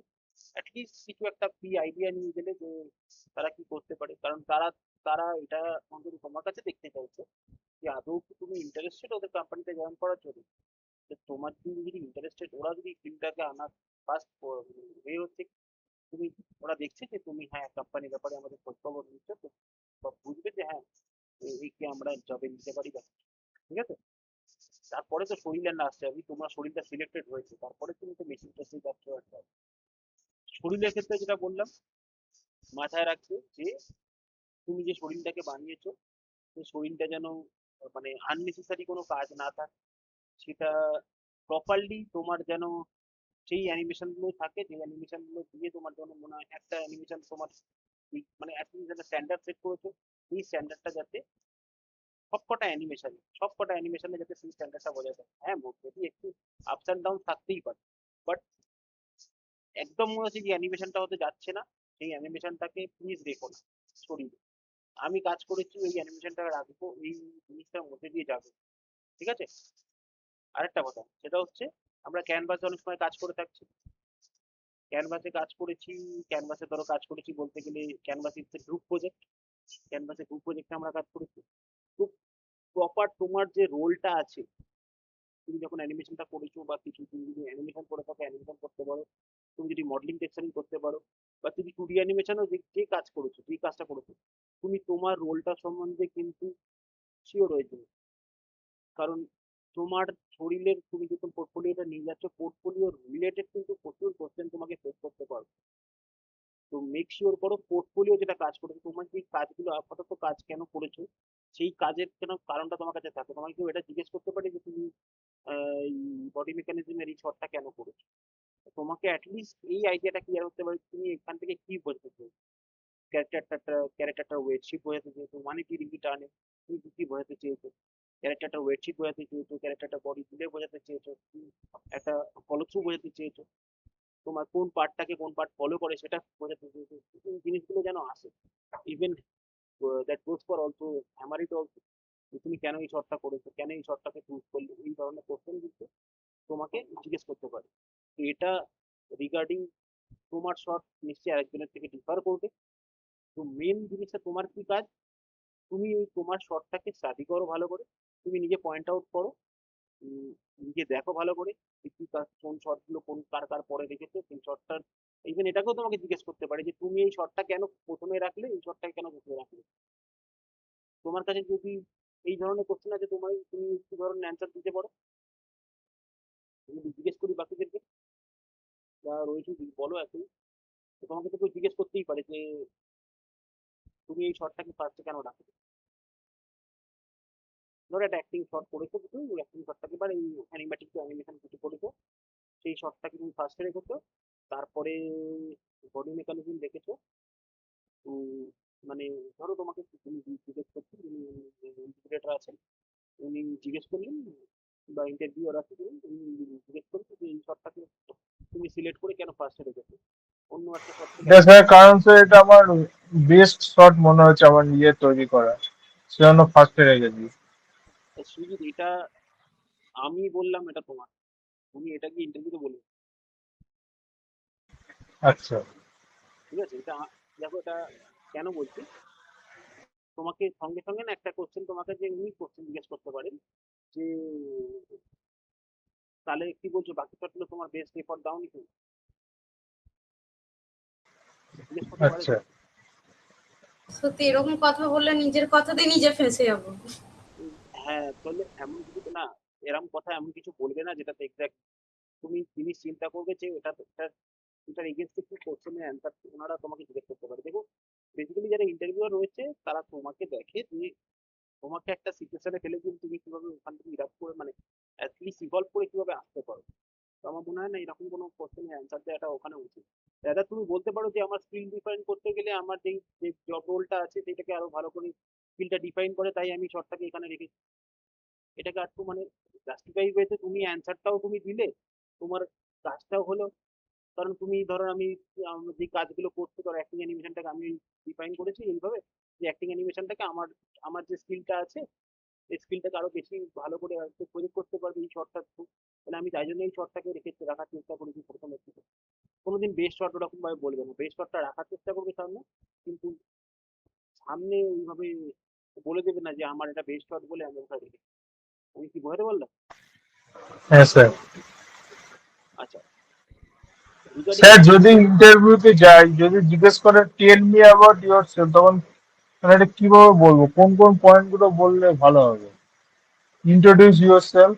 অ্যাটলিস্ট কিছু একটা প্রি আইডিয়া নিয়ে গেলে যে তারা কি করতে পারে, কারণ তারা তারা এটা আমাদের তোমার কাছে দেখতে চাইছে যে আদৌ কি তুমি ইন্টারেস্টেড ওদের কোম্পানিতে জয়েন করার জন্য। যে তোমার যদি ইন্টারেস্টেড, ওরা যদি ফিল্ডটাকে আনার ফার্স্ট ওয়ে হচ্ছে, তুমি, ওরা দেখছে যে তুমি হ্যাঁ কোম্পানির ব্যাপারে আমাদের খোঁজ খবর নিচ্ছ, তো সব বুঝবে যে হ্যাঁ একে আমরা জবে নিতে পারি বা, ঠিক আছে? তারপরে তো শরীরের না আসছে, আমি তোমার শরীরটা সিলেক্টেড হয়েছে, তারপরে তুমি তো মেশিন টেস্টে যাচ্ছ। একটা শরীরের ক্ষেত্রে যেটা বললাম, মাথায় রাখবে যে তুমি যে শরীরটাকে বানিয়েছো, সেই শরীরটা যেন মানে আননেসেসারি কোনো কাজ না থাকে, সেটা প্রপারলি তোমার যেন সেই অ্যানিমেশন গুলো থাকে, যে অ্যানিমেশন গুলো দিয়ে তোমার জন্য মনে হয় একটা অ্যানিমেশন তোমার মানে একটা স্ট্যান্ডার্ড সেট করেছো, এই স্ট্যান্ডার্ডটা যাতে সবকটা অ্যানিমেশনে যাতে সেই স্ট্যান্ডার্ডটা বজায় থাকে। হ্যাঁ, যদি একটু আপস অ্যান্ড ডাউন থাকতেই পারে, বাট একদম মনে হচ্ছে যে অ্যানিমেশনটা হতে যাচ্ছে না, সেই অ্যানিমেশনটাকে প্লিজ রেখো না শরীরে। আমি কাজ করেছি, ওই অ্যানিমেশনটা রাখবো, এই জিনিসটার মধ্যে দিয়ে যাবে, ঠিক আছে? আরেকটা কথা, সেটা হচ্ছে আমরা ক্যানভাসে অনেক সময় কাজ করে থাকছি, ক্যানভাসে ধরো কাজ করেছি বলতে গেলে canvas it's a group project, ক্যানভাসে গ্রুপ প্রজেক্টে আমরা কাজ করেছি। তো প্রপার তোমার যে রোলটা আছে, তুমি যখন অ্যানিমেশনটা করেছো বা কিছু, তুমি যদি অ্যানিমেশন করে থাকো অ্যানিমেশন করতে পারো, তুমি যদি মডেলিং টেক্সচারিং করতে পারো, বা তুমি 2D অ্যানিমেশনও যে কাজ করেছো, যে কাজটা করেছো, তুমি তোমার রোলটা সম্বন্ধে কিন্তু শিওর হয়ে যাবে। কারণ তোমার শরীরের, তুমি যখন পোর্টফোলিওটা নিয়ে যাচ্ছ, পোর্টফোলিও রিলেটেড কিন্তু প্রচুর কোশ্চেন তোমাকে ফেস করতে পারবে। তো মেক শিওর করো পোর্টফোলিও যেটা কাজ করেছো, তোমার যে কাজগুলো আপাতত কাজ কেন করেছো, সেই কাজের কেন কারণটা তোমার কাছে থাকে। তোমাকে কেউ এটা জিজ্ঞেস করতে পারে যে তুমি বডি মেকানিজমের এই শটটা কেন করেছো, তোমাকে অ্যাটলিস্ট এই আইডিয়াটা ক্লিয়ার হতে পারে তুমি এখান থেকে কি বোঝাতে চাইছো। ক্যারেক্টারটা ওয়েটশিপ বোঝাতে চেয়েছো, মানে কি রিঙ্গি টানে, তুমি কি বোঝাতে চেয়েছো, ক্যারেক্টারটা ওয়েটশিপ বোঝাতে চেয়েছো, ক্যারেক্টারটা বডি তুলে বোঝাতে চেয়েছো, একটা ফলো থ্রু বোঝাতে চেয়েছো, তোমার কোন পার্টটাকে কোন পার্ট ফলো করে সেটা বোঝাতে চেয়েছো, এই জিনিসগুলো যেন আসে। Even that goes for also হ্যামারিট অলসো, তুমি কেন এই শটটা করেছো, কেন এই শটটাকে চুজ করলে, এই ধরনের কোশ্চেন কিন্তু তোমাকে জিজ্ঞেস করতে পারে। তো এটা রিগার্ডিং তোমার শট নিশ্চয়ই আরেকজনের থেকে ডিফার করবে। তো মেন জিনিসটা তোমার কি কাজ, তুমি ওই তোমার শটটাকে স্টাডি করো ভালো করে, তুমি নিজে পয়েন্ট আউট করো, নিজে দেখো ভালো করে যে কি কোন শটগুলো কোন কার কার পরে রেখেছো সেই শটটার। ইভেন এটাকেও তোমাকে জিজ্ঞেস করতে পারে যে তুমি এই শটটা কেন প্রথমে রাখলে, এই শটটাকে কেন প্রথমে রাখলে। তোমার কাছে যদি এই ধরনের কোশ্চেন আছে, তুমি কি ধরনের অ্যান্সার দিতে পারো, তুমি যদি জিজ্ঞেস করি বাকিদেরকে বা রয়েছে বলো এখন, তো তোমাকে তো কেউ জিজ্ঞেস করতেই পারে যে তুমি এই শটটাকে ফার্স্টে কেন রাখলে। ধরো একটা অ্যাক্টিং শট করেছো, তুমি ওই অ্যাক্টিং শটটাকে বা এই অ্যানিমেটিক অ্যানিমেশন কিছু করেছো, সেই শটটাকে তুমি ফার্স্টে রেখেছো, তারপরে বডি মেকানিজম দেখেছো। উম, মানে ধরো তোমাকে তুমি জিজ্ঞেস করছো, যিনি ইন্টিগ্রেটর আছেন উনি জিজ্ঞেস করলেন বা ইন্টারভিউয়ার আছে উনি জিজ্ঞেস করছে যে এই শটটাকে তুমি সিলেক্ট করে কেন ফার্স্টে রেখেছো, অন্য একটা শট থেকে এটা স্যার কারণ স্যার এটা আমার বেস্ট শট মনে হচ্ছে আমার নিজের তৈরি করা, সেজন্য ফার্স্টে রেখেছি। সুজিত এটা আমি বললাম এটা তোমার, তুমি এটা কি ইন্টারভিউতে বলবে? আচ্ছা ঠিক আছে, এটা দেখো এটা কেন বলছি, তোমাকে সঙ্গে সঙ্গে না একটা কোশ্চেন তোমাকে যে উনি কোশ্চেন জিজ্ঞেস করতে পারেন যে তাহলে কি বলছো বাকি শটগুলো তোমার বেস্ট এফোর্ট দাওনি তুমি, জিজ্ঞেস করতে পারে আচ্ছা। তো। সত্যি এরকম কথা বললে নিজের কথাতে নিজে ফেঁসে যাবো। হ্যাঁ তাহলে এমন কিছু তো না, এরকম কথা এমন কিছু বলবে না যেটাতে এক্সাক্ট তুমি জিনিস চিন্তা করবে যে এটার এগেনস্টে কি কোশ্চেনের অ্যান্সার ওনারা তোমাকে জিজ্ঞেস করতে পারে। দেখো বেসিক্যালি যারা ইন্টারভিউয়ার রয়েছে তারা তোমাকে দেখে তুমি, তোমাকে একটা সিচুয়েশনে ফেলে দিন তুমি কিভাবে ওখান থেকে ইরাপ করে মানে অ্যাটলিস্ট ইভলভ করে কিভাবে আসতে পারো। তো আমার মনে হয় না এরকম কোনো কোশ্চেনের অ্যান্সার দেওয়াটা ওখানে উচিত। দাদা তুমি বলতে পারো যে আমার স্কিল ডিফাইন করতে গেলে আমার যেই যে জব রোলটা আছে সেটাকে আরো ভালো করে স্কিলটা ডিফাইন করে, তাই আমি শর্টটাকে এখানে রেখেছি। এটাকে আর একটু মানে জাস্টিফাই হয়েছে, তুমি অ্যান্সারটাও তুমি দিলে, তোমার কাজটাও হলো। কারণ তুমি ধরো আমি যে কাজগুলো করছি, ধরো অ্যাক্টিং অ্যানিমেশনটাকে আমি ডিফাইন করেছি এইভাবে যে অ্যাক্টিং অ্যানিমেশনটাকে আমার আমার যে স্কিলটা আছে এই স্কিলটাকে আরো বেশি ভালো করে প্রয়োগ করতে পারবে এই শর্টটা থ্রু। মানে আমি তাই জন্য এই শর্টটাকে রাখার চেষ্টা করেছি প্রথমে থেকে। কোনোদিন বেস্ট শট ওরকম ভাবে বলবে না, বেস্ট শটটা রাখার চেষ্টা করবে সামনে, কিন্তু সামনে ওইভাবে বলে দেবে না যে আমার এটা বেস্ট শট বলে আমি ওটা রেখেছি। আমি কি বোঝাতে পারলাম? হ্যাঁ স্যার। আচ্ছা, রিগার্ডিং স্যার যদি ইন্টারভিউতে যাই, যদি জিজ্ঞেস করে tell me about yourself, তখন মানে এটা কিভাবে বলবো, কোন কোন পয়েন্ট গুলো বললে ভালো হবে? Introduce your self.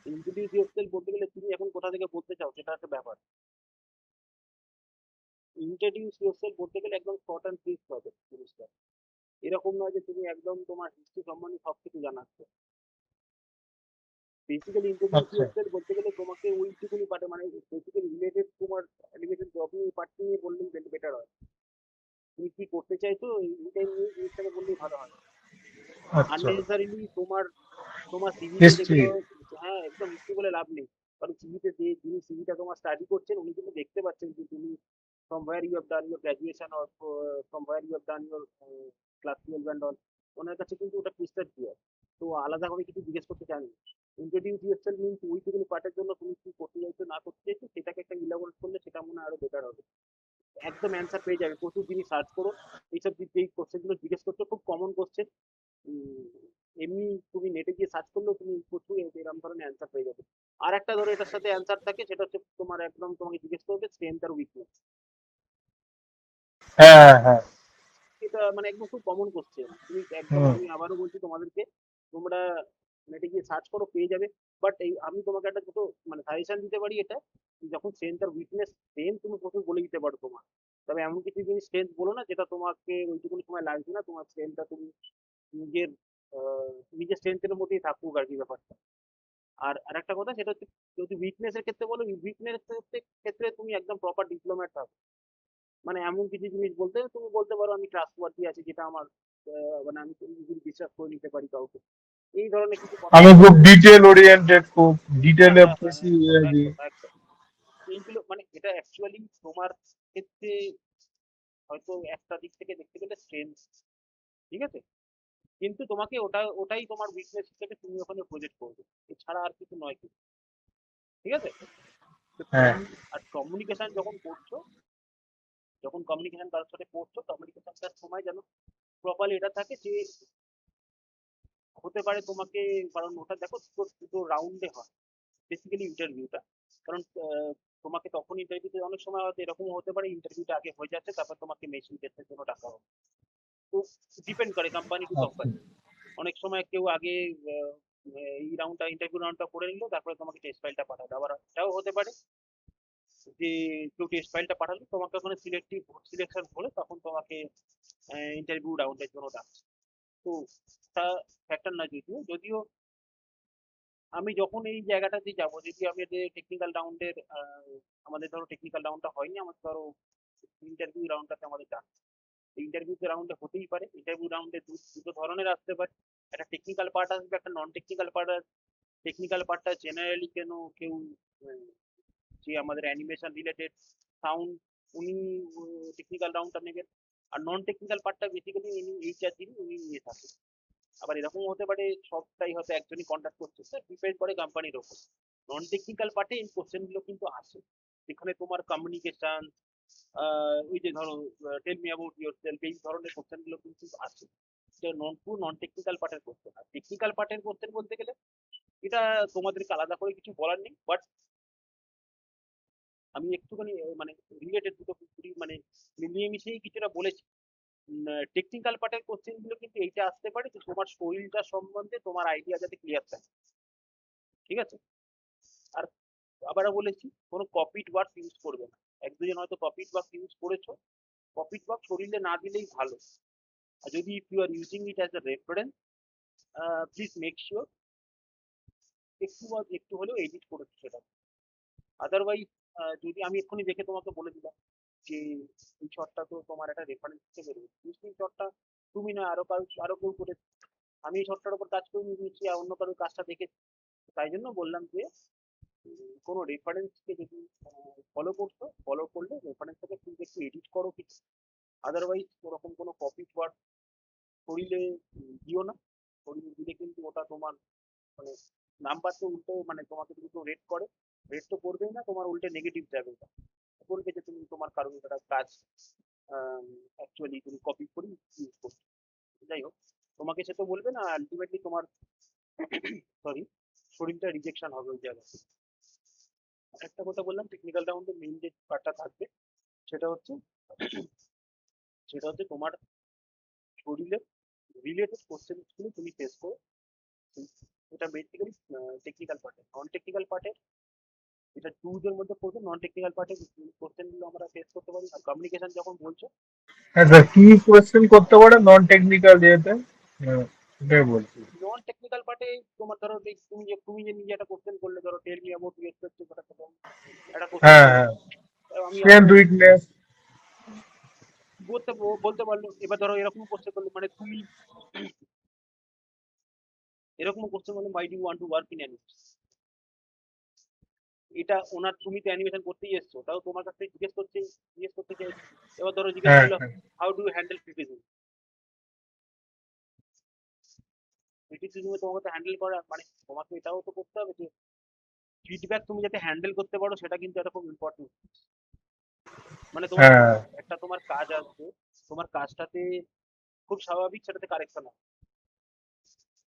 Introduce yourself বলতে গেলে তুমি এখন কোথা থেকে বলতে চাও সেটা একটা ব্যাপার। ইন্ট্রোডিউস ইয়োরসেলফ বলতে গেলে একদম শর্ট অ্যান্ড ক্রিস্প হবে জিনিসটা। এরকম নয় যে তুমি একদম তোমার হিস্ট্রি সম্বন্ধে সবকিছু জানাচ্ছো। বেসিক্যালি ইন্ট্রোডিউস আচ্ছা ইয়োরসেলফ বলতে গেলে তোমাকে ওইটুকুনি পার্টে মানে বেসিক্যালি রিলেটেড তোমার অ্যানিমেশন জব নিয়ে পার্ট নিয়ে বললেই বেটার হয়। তুমি কি করতে চাইছো এইটাই নিয়ে জিনিসটাকে বললেই ভালো হয়। আচ্ছা। আননেসেসারিলি তোমার তোমার সিভিতে হিস্ট্রি। যেগুলো, হ্যাঁ একদম হিস্ট্রি বলে লাভ নেই। কারণ সিভিতে যে যিনি সিভিটা তোমার স্টাডি করছেন উনি কিন্তু দেখতে পাচ্ছেন যে তুমি from where you have done your graduation or from where you have done your class 12 and all, ওনার কাছে কিন্তু ওটা ক্রিস্টাল ক্লিয়ার। তো আলাদা করে কিছু জিজ্ঞেস করতে চান। ইন্ট্রোডিউস ইয়োরসেলফ মিন্স ওইটুকুনি পার্টের জন্য তুমি কি করতে চাইছো না করতে চাইছো সেটাকে একটা ইলাবোরেট করলে সেটা মনে হয় আরো বেটার হবে। একদম অ্যান্সার পেয়ে যাবে, প্রচুর জিনিস সার্চ করো। এইসব যেই কোশ্চেনগুলো জিজ্ঞেস করছো খুব কমন কোশ্চেন, এমনি তুমি নেটে গিয়ে সার্চ করলেও তুমি প্রচুর এরকম ধরনের অ্যান্সার পেয়ে যাবে। আর একটা ধরো এটার সাথে অ্যান্সার থাকে, সেটা হচ্ছে তোমার একদম তোমাকে জিজ্ঞেস করবে স্ট্রেংথ আর উইকনেস। হ্যাঁ হ্যাঁ হ্যাঁ। এটা মানে একদম খুব কমন কোশ্চেন, তুমি একদম হুম। আমি আবারও বলছি তোমাদেরকে, তোমরা নেটে গিয়ে সার্চ করো পেয়ে যাবে। বাট এই আমি তোমাকে একটা ছোট মানে সাজেশন দিতে পারি, এটা যখন স্ট্রেংথ আর উইকনেস স্ট্রেংথ তুমি প্রথমে বলে দিতে পারো তোমার, তবে এমন কিছু জিনিস স্ট্রেংথ বলো না যেটা তোমাকে ওইটুকুনি সময় লাগছে না, তোমার স্ট্রেংথটা তুমি নিজের নিজের স্ট্রেংথের মধ্যেই থাকুক আর কি ব্যাপারটা। আর আরেকটা কথা সেটা হচ্ছে যদি উইকনেস এর ক্ষেত্রে বলো, উইকনেস ক্ষেত্রে তুমি একদম প্রপার ডিপ্লোম্যাট থাকো। মানে এমন কিছু জিনিস বলতে তুমি বলতে পারো আমি ট্রাস্টওয়ার্দি আছি, যেটা আমার মানে আমি ইজিলি বিশ্বাস করে নিতে পারি কাউকে। এই ধরনের কিছু কথা আমি বলতে খুব পারো। ডিটেল ওরিয়েন্টেড, খুব হ্যাঁ ডিটেলে হ্যাঁ হ্যাঁ বেশি একদম দিই। একদম একদম। এইগুলো মানে এটা অ্যাকচুয়ালি তোমার ক্ষেত্রে হয়তো একটা দিক থেকে দেখতে গেলে স্ট্রেংথ, ঠিক আছে, কিন্তু তোমাকে ওটাই তোমার উইকনেস হিসেবে তুমি ওখানে প্রজেক্ট করবে, এছাড়া আর কিছু নয় কিন্তু। ঠিক আছে, তো হ্যাঁ। আর কমিউনিকেশন যখন করছো যখন কমিউনিকেশন কারোর সাথে করছো, কমিউনিকেশনটার সময় যেন প্রপারলি এটা থাকে যে হতে পারে তোমাকে, কারণ ওটা দেখো দুটো রাউন্ডে হয় বেসিক্যালি ইন্টারভিউটা, কারণ তোমাকে তখন ইন্টারভিউতে অনেক সময় হয়তো এরকম হতে পারে ইন্টারভিউটা আগে হয়ে যাচ্ছে, তারপর তোমাকে মেশিন টেস্টের জন্য ডাকা হবে। তো ডিপেন্ড করে কোম্পানি টু আচ্ছা কোম্পানি। অনেক সময় কেউ আগে এই রাউন্ডটা ইন্টারভিউ রাউন্ডটা করে নিল, তারপরে তোমাকে টেস্ট ফাইলটা পাঠাবে। আবার এটাও হতে পারে যে কেউ টেস্ট ফাইলটা পাঠালো, তোমাকে ওখানে সিলেকশন হলে তখন তোমাকে ইন্টারভিউ রাউন্ডের জন্য ডাকছে। তো তা ফ্যাক্টর না, যদিও যদিও আমি যখন এই জায়গাটাতে যাবো, যদি আমি টেকনিক্যাল রাউন্ডের আমাদের ধরো টেকনিক্যাল রাউন্ডটা হয়নি, আমাদের ধরো ইন্টারভিউ রাউন্ডটাতে আমাদের ডাক, ইন্টারভিউ রাউন্ডে হতেই পারে। ইন্টারভিউ রাউন্ডে দুটো ধরনের আসতে পারে, একটা টেকনিক্যাল পার্ট আসবে, একটা নন টেকনিক্যাল পার্ট আসবে। টেকনিক্যাল পার্টটা জেনারেলি কেউ আহ, যে আমাদের অ্যানিমেশন রিলেটেড সাউন্ড, উনি টেকনিক্যাল রাউন্ডটা নেবেন। আর নন টেকনিক্যাল পার্টটা বেসিক্যালি উনি এইচআর যিনি উনি নিয়ে থাকেন। আবার এরকম হতে পারে সবটাই হয়তো একজনই কন্ট্যাক্ট করছে, স্যার ডিপেন্ড করে কোম্পানির ওপর। নন টেকনিক্যাল পার্টে এই কোশ্চেনগুলো কিন্তু আসে, যেখানে তোমার কমিউনিকেশন, ওই যে ধরো tell me about yourself, এই ধরনের কোশ্চেনগুলো কিন্তু আসে। নন টেকনিক্যাল পার্টের কোশ্চেন। আর টেকনিক্যাল পার্টের কোশ্চেন বলতে গেলে এটা তোমাদেরকে আলাদা করে কিছু বলার নেই, বাট আমি একটুখানি মানে রিলেটেড দুটো মানে মিলিয়ে মিশিয়েই কিছুটা বলেছি। টেকনিক্যাল পার্টের কোশ্চেন গুলো কিন্তু এইটা আসতে পারে যে তোমার শরীরটা সম্বন্ধে তোমার আইডিয়া যাতে ক্লিয়ার থাকে, ঠিক আছে? আর আবারও বলেছি, কোনো কপিড ওয়ার্ক ইউজ করবে না। এক দুজন হয়তো কপিড ওয়ার্ক ইউজ করেছো, কপিড ওয়ার্ক শরীরে না দিলেই ভালো। আর যদি if you are using it as a reference, please make sure একটু হলেও এডিট করেছো সেটা। আদারওয়াইজ যদি আমি এক্ষুনি দেখে তোমাকে বলে দিলাম যে এই শটটা তো তোমার একটা রেফারেন্স হিসেবে রয়েছে, নিশ্চয়ই শটটা তুমি না আরো কেউ করে, আমি এই শটটার উপর কাজ করে নিয়েছি আর অন্য কারোর কাজটা দেখেছি। তাই জন্য বললাম যে কোনো রেফারেন্সকে যদি ফলো করলে রেফারেন্সটাকে তুমি একটু এডিট করো কিছু। আদারওয়াইজ ওরকম কোনো কপি ওয়ার্ক শরীরে দিও না। শরীরে দিলে কিন্তু ওটা তোমার মানে নাম্বার তো উল্টো, মানে তোমাকে যদি কেউ রেট করে, রেট তো করবেই না, তোমার উল্টে নেগেটিভ যাবে, ওটা বলবে যে তুমি তোমার কারণ একটা কাজ অ্যাকচুয়ালি তুমি কপি করে ইউজ করছো। যাই হোক, তোমাকে সে তো বলবে না, আলটিমেটলি তোমার সরি শরীরটা রিজেকশন হবে ওই জায়গায়। একটা কথা বললাম, টেকনিক্যাল রাউন্ডে মেইন যে পার্টটা থাকবে সেটা হচ্ছে তোমার শরীরের রিলেটেড কোশ্চেন গুলো তুমি ফেস করো। এটা বেসিক্যালি টেকনিক্যাল পার্টে। নন টেকনিক্যাল পার্টে এটা টুজের মধ্যে পড়বে। নন টেকনিক্যাল পার্টে কোশ্চেন গুলো আমরা ফেস করতে পারি। আর কমিউনিকেশন যখন বলছো, আচ্ছা, কি কোয়েশ্চেন করতে পারে নন টেকনিক্যাল ইয়েতে? এটাই বলছি। নন টেকনিক্যাল পার্টে তোমার ধরো তুমি যে নিজে একটা কোশ্চেন করলে, ধরো tell me about yourself, একটা কোশ্চেন হ্যাঁ করলে, হ্যাঁ, আমি স্ট্রেংথ হয়তো উইকনেস। বলতে পারলো। এবার ধরো এরকম কোশ্চেন করলে, মানে তুমি এরকম কোশ্চেন করলে, why do you want to work in animation, এটা ওনার, তুমি তো অ্যানিমেশন করতেই এসছো, তাও তোমার কাছ থেকে জিজ্ঞেস করতে চাইছি। এবার ধরো জিজ্ঞেস হ্যাঁ করলো, হ্যাঁ how do you handle criticism. ক্রিটিসিজমে তোমাকে হ্যান্ডেল করা মানে তোমাকে এটাও তো করতে হবে যে ফিডব্যাক তুমি যাতে হ্যান্ডেল করতে পারো, সেটা কিন্তু একটা খুব ইম্পর্টেন্ট। মানে তোমার হ্যাঁ একটা তোমার কাজ আসবে, তোমার কাজটাতে খুব স্বাভাবিক সেটাতে কারেকশন আসবে।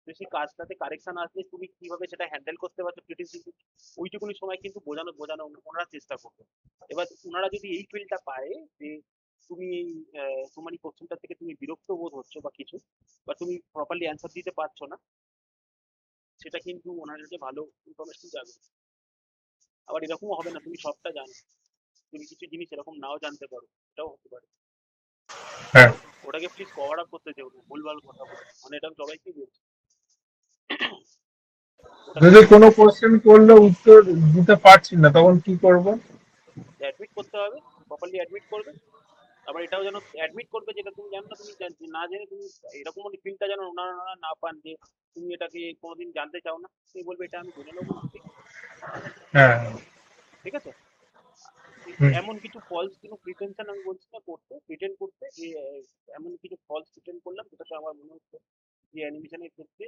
তো সেই কাজটাতে কারেকশন আসলে তুমি কিভাবে সেটা হ্যান্ডেল করতে পারছো ক্রিটিসিজম, ওইটুকুনি সময় কিন্তু বোঝানো ওনারা চেষ্টা করবে। এবার ওনারা যদি এই ফিল্ডটা পায় যে তুমি তোমার এই কোশ্চেনটা থেকে তুমি বিরক্ত বোধ হচ্ছ বা কিছু, বা তুমি প্রপারলি অ্যান্সার দিতে পারছো না, সেটা কিন্তু ওনার কাছে ভালো ইনফরমেশন যাবে। আবার এরকমও হবে না তুমি সবটা জানো, তুমি কিছু জিনিস এরকম নাও জানতে পারো, এটাও হতে পারে। হ্যাঁ। ওটাকে প্লিজ কভার আপ করতে যেও না ভুলভাল কথা বলে, মানে এটা আমি সবাইকে বলছি। ওটাকে যদি কোনো কোশ্চেন করলে উত্তর দিতে পারছি না, তখন কি করব? অ্যাডমিট করতে হবে, প্রপারলি অ্যাডমিট করবে। আবার এটাও যেন অ্যাডমিট করবে যেটা তুমি জানো না, তুমি না জেনে তুমি এরকম ফিলটা যেন ওনারা না পান যে তুমি এটাকে কোনোদিন জানতে চাও না, তুমি বলবে এটা আমি জেনে নেবো, হ্যাঁ। ঠিক আছে? হুম। এমন কিছু ফলস কোনো প্রিটেনশন আমি বলছি না প্রিটেন্ড করতে, যে এমন কিছু ফলস প্রিটেন্ড করলাম যেটাতে আমার মনে হচ্ছে যে অ্যানিমেশনের ক্ষেত্রে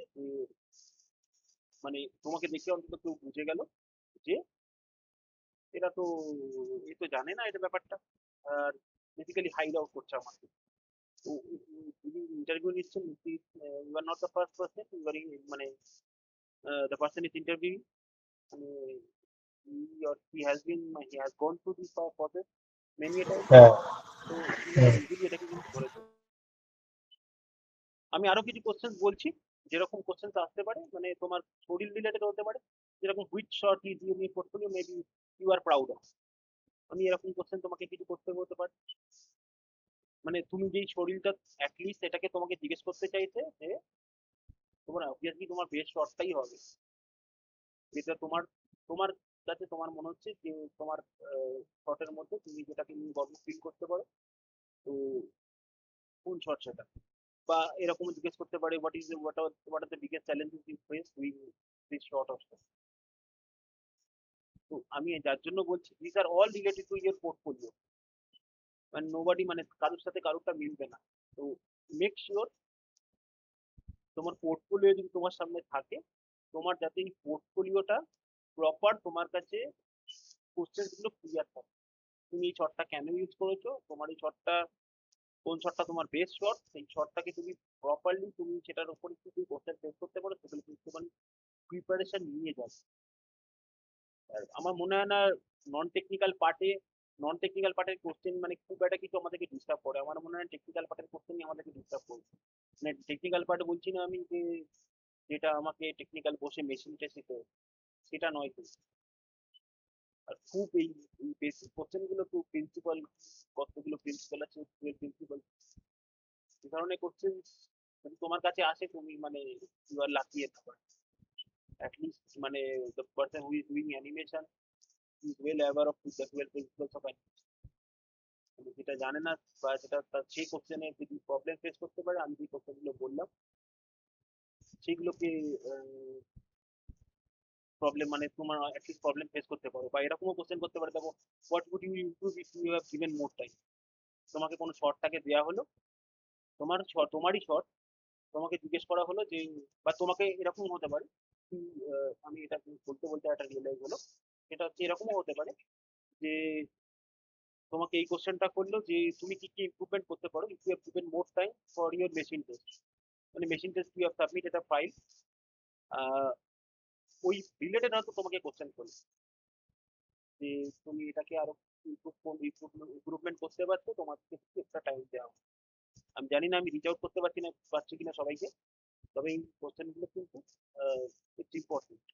মানে তোমাকে দেখে অন্তত কেউ বুঝে গেল যে এরা তো এ তো জানে না এটা ব্যাপারটা। আর বেসিক্যালি হাইড আউট করছে আমাকে। তো যিনি ইন্টারভিউ নিচ্ছেন, you are not the first person, you are মানে the person is interviewing, মানে he has been, he has gone through this process many a time. হ্যাঁ তো হুম। ইজিলি এটাকে কিন্তু ধরে দেবে। আমি আরো কিছু কোশ্চেন বলছি, যেরকম কোশ্চেন আসতে পারে, মানে তোমার শরীর রিলেটেড হতে পারে, যেরকম which shot is your portfolio maybe you are proud of. আমি এরকম কোশ্চেন তোমাকে কিছু করতে বলতে পারি, মানে তুমি যেই শরীরটা অ্যাটলিস্ট এটাকে তোমাকে জিজ্ঞেস করতে চাইছে যে তোমার অবভিয়াসলি তোমার বেস্ট শটটাই হবে, যেটা তোমার তোমার কাছে তোমার মনে হচ্ছে যে তোমার শটের মধ্যে তুমি যেটাকে নিয়ে গর্ব ফিল করতে পারো। তো কোন শট সেটা, বা এরকম জিজ্ঞেস করতে পারে what are the biggest challenges you face doing this shot of. তো আমি যার জন্য বলছি this are all related to your portfolio, মানে নোবডি, মানে কারোর সাথে কারোরটা মিলবে না। তো মেক শিওর তোমার পোর্টফোলিও যদি তোমার সামনে থাকে, তোমার যাতে এই পোর্টফোলিওটা প্রপার তোমার কাছে কোশ্চেন গুলো ক্লিয়ার থাকে। তুমি এই শটটা কেন ইউজ করেছো, তোমার এই শটটা কোন শটটা তোমার বেস্ট শট, সেই শটটাকে তুমি প্রপারলি তুমি সেটার উপর একটু তুমি কোশ্চেন ফেস করতে পারো, সেগুলো কিন্তু তোমার প্রিপারেশন নিয়ে যাবে। আর আমার মনে হয় না নন টেকনিক্যাল পার্টের কোশ্চেন মানে খুব একটা কিছু আমাদেরকে ডিস্টার্ব করে। আমার মনে হয় টেকনিক্যাল পার্টের কোশ্চেনই আমাদেরকে ডিস্টার্ব করবে। মানে টেকনিক্যাল পার্ট বলছি না আমি যে যেটা আমাকে টেকনিক্যাল বসে মেশিন টেস্ট, সেটা নয় কিন্তু। আর খুব এই বেসিক কোশ্চেন গুলো খুব প্রিন্সিপাল, কতগুলো প্রিন্সিপাল আছে, প্রিন্সিপাল, এই ধরনের কোশ্চেন যদি তোমার কাছে আসে, তুমি মানে ইউ আর লাকি এর ব্যাপার। অ্যাটলিস্ট মানে the person who is doing animation is well aware of the 12 principles of animation. যেটা জানে না বা যেটা তার সেই কোশ্চেনে যদি প্রবলেম ফেস করতে পারে, আমি যে কোশ্চেন গুলো বললাম সেগুলোকে প্রবলেম মানে তোমার অ্যাটলিস্ট প্রবলেম ফেস করতে পারো। বা এরকমও কোশ্চেন করতে পারে, দেখো what would you improve if you have given more time. তোমাকে কোনো শর্টটাকে দেওয়া হলো, তোমারই শর্ট, তোমাকে জিজ্ঞেস করা হলো যে, বা তোমাকে এরকম হতে পারে কি, আমি এটা বলতে বলতে একটা রিয়েলাইজ হলো, সেটা হচ্ছে এরকমও হতে পারে যে তোমাকে এই কোশ্চেনটা করলো যে তুমি কি কি ইমপ্রুভমেন্ট করতে পারো if you have given more time for your machine test. মানে machine test you have submitted a file, ওই রিলেটেড হয়তো তোমাকে কোশ্চেন করলো যে তুমি এটাকে আরো ইমপ্রুভমেন্ট করতে পারছো, তোমাকে এক্সট্রা টাইম দেওয়া হবে। আমি জানি না আমি রিচ আউট করতে পারছি কিনা সবাইকে, তবে এই কোশ্চেন গুলো কিন্তু ইটস ইম্পর্টেন্ট।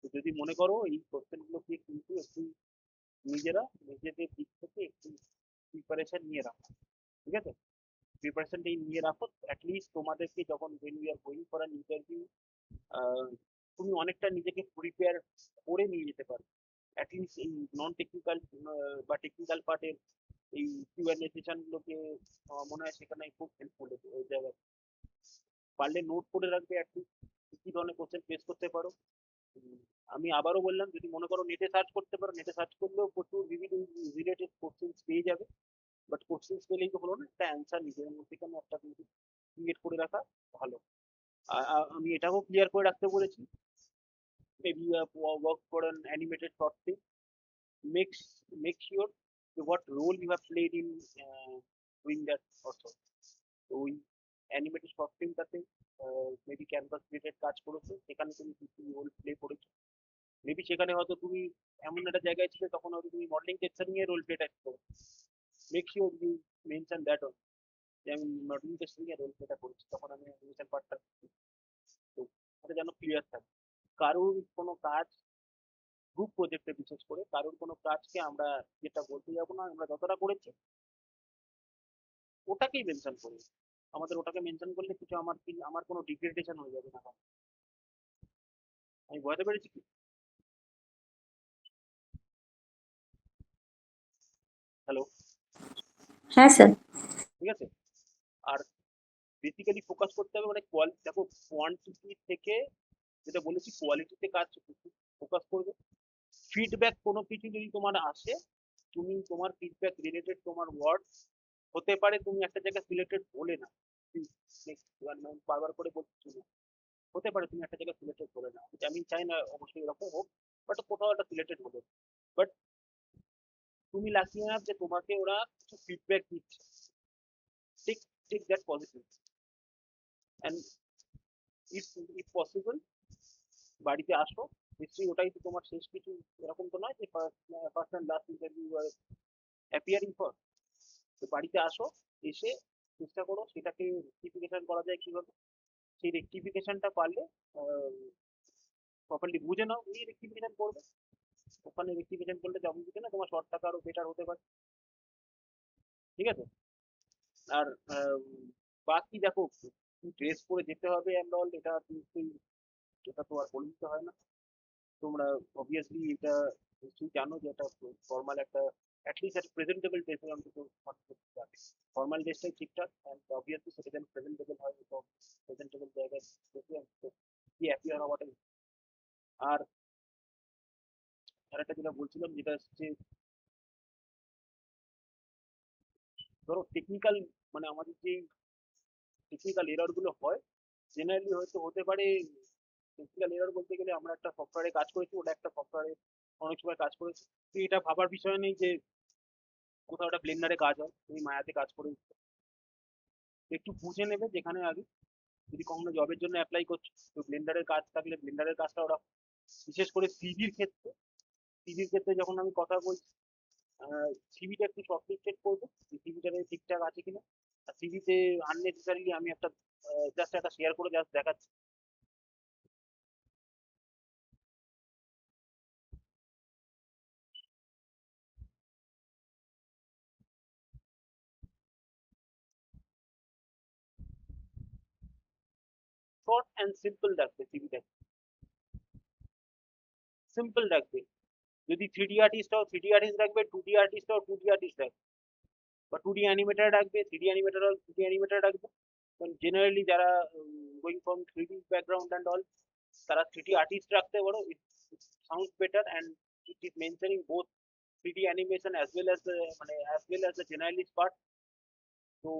তো যদি মনে করো এই কোশ্চেন গুলোকে কিন্তু একটু নিজেদের দিক থেকে একটু প্রিপারেশন নিয়ে রাখো, ঠিক আছে? প্রিপারেশনটা নিয়ে রাখো, অ্যাটলিস্ট তোমাদেরকে যখন when we are going for an interview, তুমি অনেকটা নিজেকে প্রিপেয়ার করে নিয়ে যেতে পারো। অ্যাটলিস্ট এই নন টেকনিক্যাল বা টেকনিক্যাল পার্টের এই কিউএনএ সেশন গুলোকে মনে হয় সেখানে খুব হেল্পফুল ওই জায়গায়। পারলে নোট করে রাখবে অ্যাটলিস্ট কি ধরনের কোশ্চেন ফেস করতে পারো। আমি আবারও বললাম, যদি মনে করো নেটে সার্চ করতে পারো, নেটে সার্চ করলেও প্রচুর বিভিন্ন রিলেটেড কোশ্চেন পেয়ে যাবে। বাট কোশ্চেন পেলেই তো হলো না, একটা অ্যান্সার নিজের মধ্যে কেন একটা কিন্তু ক্রিয়েট করে রাখা ভালো। আমি এটাও ক্লিয়ার করে রাখতে বলেছি, maybe you have worked for an animated short film, make sure what role you have played in doing that also. তো ওই অ্যানিমেটেড শর্ট ফিল্মটাতে মেবি ক্যানভাস রিলেটেড কাজ করেছো, সেখানে তুমি কি কি রোল প্লে করেছো, মেবি সেখানে হয়তো তুমি এমন একটা জায়গায় ছিলে তখন হয়তো তুমি মডেলিং টেক্সচারিং এর রোল প্লেটা করো। Make sure you mention that on, যে আমি মডেলিং টেক্সচারিং এর রোল প্লেটা করেছি, তখন আমি অ্যানিমেশন পার্টটা। তো এটা যেন ক্লিয়ার থাকে। কারোর কোনো কাজ, গ্রুপ প্রজেক্টে বিশেষ করে কারোর কোনো কাজকে আমরা যেটা বলতে যাবো না, আমরা যতটা করেছি ওটাকেই মেনশন করি। আমাদের ওটাকে মেনশন করলে কিছু আমার কোনো ডিগ্রেডেশন হয়ে যাবে না। আমি বোঝাতে পেরেছি কি? হ্যালো, হ্যাঁ স্যার। ঠিক আছে? আর বেসিক্যালি ফোকাস করতে হবে, মানে দেখো কোয়ান্টিটি থেকে, যেটা বলেছি কোয়ালিটিতে কাজ ফোকাস করবে। ফিডব্যাক কোনো কিছু যদি তোমার আসে, তুমি তোমার ফিডব্যাক রিলেটেড তোমার ওয়ার্ড হতে পারে তুমি একটা জায়গায় সিলেক্টেড বলে না, বারবার করে বলছি না, হতে পারে তুমি একটা জায়গায় সিলেক্টেড বলে না, আমি চাই না অবশ্যই এরকম হোক, বাট কোথাও একটা সিলেক্টেড হবে। বাট তুমি লাকি না যে তোমাকে ওরা কিছু ফিডব্যাক দিচ্ছে, take take that positive and if possible বাড়িতে আসো। নিশ্চয়ই ওটাই তো তোমার শেষ কিছু, এরকম তো নয় যে first and last interview are appearing for. তো বাড়িতে আসো, এসে চেষ্টা করো সেটাকে রেক্টিফিকেশন করা যায় কিভাবে, সেই রেক্টিফিকেশনটা পারলে প্রপারলি বুঝে নাও, এই রেক্টিফিকেশন করবে। ওখানে রেক্টিফিকেশন করলে যেমন বুঝে না তোমার শর্টটাকে আরো বেটার হতে পারে, ঠিক আছে। আর বাকি দেখো ড্রেস পরে যেতে হবে অ্যান্ড অল, এটা নিশ্চয়ই, এটা তো আর বলে দিতে হয় না। তোমরা অবভিয়াসলি এটা নিশ্চয়ই জানো যে এটা ফর্মাল একটা, অ্যাটলিস্ট একটা প্রেজেন্টেবল ড্রেসের অন্তত ফর্মাল ড্রেসটাই ঠিকঠাক, অ্যান্ড অবভিয়াসলি সেটা যেন প্রেজেন্টেবল হয়, তো প্রেজেন্টেবল জায়গায় কি অ্যাপিয়ার হওয়াটাই। আর আরেকটা যেটা বলছিলাম, যেটা হচ্ছে ধরো টেকনিক্যাল, মানে আমাদের যে টেকনিক্যাল এরর গুলো হয় জেনারেলি হয়তো হতে পারে। টেকনিক্যাল এরর বলতে গেলে আমরা একটা সফটওয়্যারে কাজ করেছি, ওটা একটা সফটওয়্যারে অনেক সময় কাজ করেছি, তো এটা ভাবার বিষয় নেই যে কোথাও একটা ব্লেন্ডারে কাজ হয়, তুমি মায়াতে কাজ করে একটু বুঝে নেবে যেখানে আগে যদি কখনো জবের জন্য অ্যাপ্লাই করছো, তো ব্লেন্ডারের কাজ থাকলে ব্লেন্ডারের কাজটা ওরা, বিশেষ করে সিভির ক্ষেত্রে যখন আমি কথা বলছি, সিভিটা একটু সফটলি চেক করবো সিভিটারে ঠিকঠাক আছে কিনা। আর সিভিতে আননেসেসারিলি আমি একটা জাস্ট একটা শেয়ার করে জাস্ট দেখাচ্ছি। শর্ট অ্যান্ড সিম্পল রাখবে সিভিটা, সিম্পল রাখবে। যদি 3D আর্টিস্ট হও 3D আর্টিস্ট রাখবে, 2D আর্টিস্ট হও 2D আর্টিস্ট রাখবে, বা 2D অ্যানিমেটর রাখবে, 3D অ্যানিমেটর হও 3D অ্যানিমেটর রাখবে। কারণ জেনারেলি যারা going from 3D background and all, তারা 3D আর্টিস্ট রাখতে পারো, it sounds better and it is mentioning both 3D animation as well as the generalist part. তো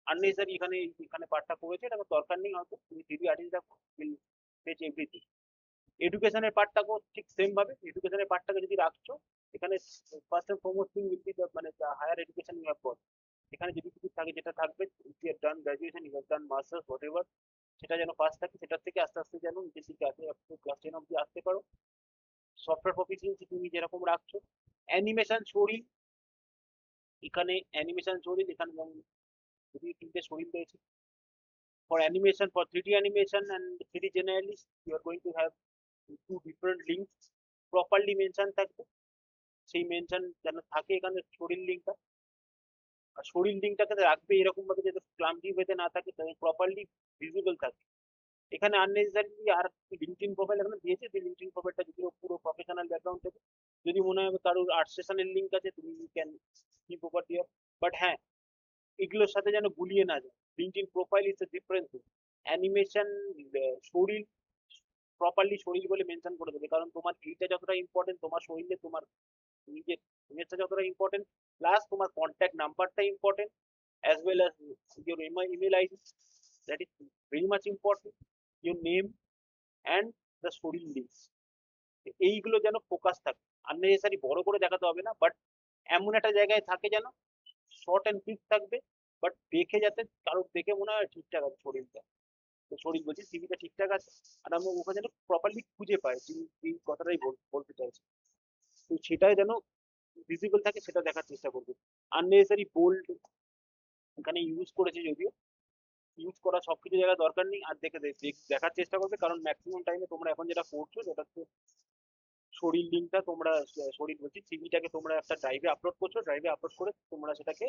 unnecessary এখানে এখানে পার্টটা করেছে, এটা দরকার নেই, হয়তো তুমি 3D আর্টিস্ট রাখো, উইল ফেচ এভরিথিং। এডুকেশনের পার্টটাকেও ঠিক সেম ভাবে, এডুকেশনের পার্টটাকে যদি রাখছো, এখানে first and foremost thing will be মানে higher education you have got. এখানে যদি কিছু থাকে, যেটা থাকবে if you have done graduation, you have done masters, whatever, সেটা যেন ফার্স্ট থাকে, সেটার থেকে আস্তে আস্তে যেন নিচের দিকে আসে, ক্লাস 10 অব্দি আসতে পারো। সফটওয়্যার প্রফিসিয়েন্সি তুমি যেরকম রাখছো, অ্যানিমেশন শরীর, এখানে অ্যানিমেশন শরীর, এখানে যেমন যদি 3টে শরীর রয়েছে for animation, for 3D animation and 3D generalist, you are going to have 2 different links properly mention থাকবে, সেই মেনশন যেন থাকে এখানে শরীর লিঙ্কটা। আর শরীর লিঙ্কটাকে রাখবে এরকম ভাবে যাতে ক্লামজি হতে না থাকে, প্রপারলি ভিজিবল থাকে। এখানে আননেসেসারি আর লিঙ্কডিন প্রোফাইল এখানে দিয়েছে, যে লিঙ্কডিন প্রোফাইলটা যদি পুরো প্রফেশনাল ব্যাকগ্রাউন্ড থেকে, যদি মনে হয় কারোর আর্ট সেশনের লিঙ্ক আছে, তুমি ক্যান কিপ ওভার দিও। বাট হ্যাঁ, এগুলোর সাথে যেন গুলিয়ে না যায়। LinkedIn profile is a different thing. Animation শরীর প্রপারলি শরীর বলে মেনশন করে দেবে, কারণ তোমার এইটা যতটা ইম্পর্টেন্ট, তোমার শরীরে তোমার নিজের ইমেজটা যতটা ইম্পর্টেন্ট, প্লাস তোমার কন্ট্যাক্ট নাম্বারটা important, as well as your email ID, that is very much important, your name and the শরীর লিঙ্কস, এইগুলো যেন ফোকাস থাকে। আননেসেসারি বড় করে দেখাতে হবে না, বাট এমন একটা জায়গায় থাকে যেন শর্ট অ্যান্ড কুইক থাকবে, বাট দেখে যাতে কারোর দেখে মনে হয় ঠিকঠাক আছে শরীরটা, তো শরীর বলছি সিভিটা ঠিকঠাক আছে, আর আমি ওখানে যেন প্রপারলি খুঁজে পাই, এই কথাটাই বলতে চাইছি। তো সেটাই যেন ভিজিবল থাকে, সেটা দেখার চেষ্টা করবে। আননেসেসারি বোল্ড এখানে ইউজ করেছে, যদিও ইউজ করা সবকিছু জায়গায় দরকার নেই, আর দেখার চেষ্টা করবে, কারণ ম্যাক্সিমাম টাইমে তোমরা এখন যেটা করছো, যেটা হচ্ছে শরীর লিঙ্কটা তোমরা, শরীর বলছি সিভিটাকে তোমরা একটা ড্রাইভে আপলোড করছো, ড্রাইভে আপলোড করে তোমরা সেটাকে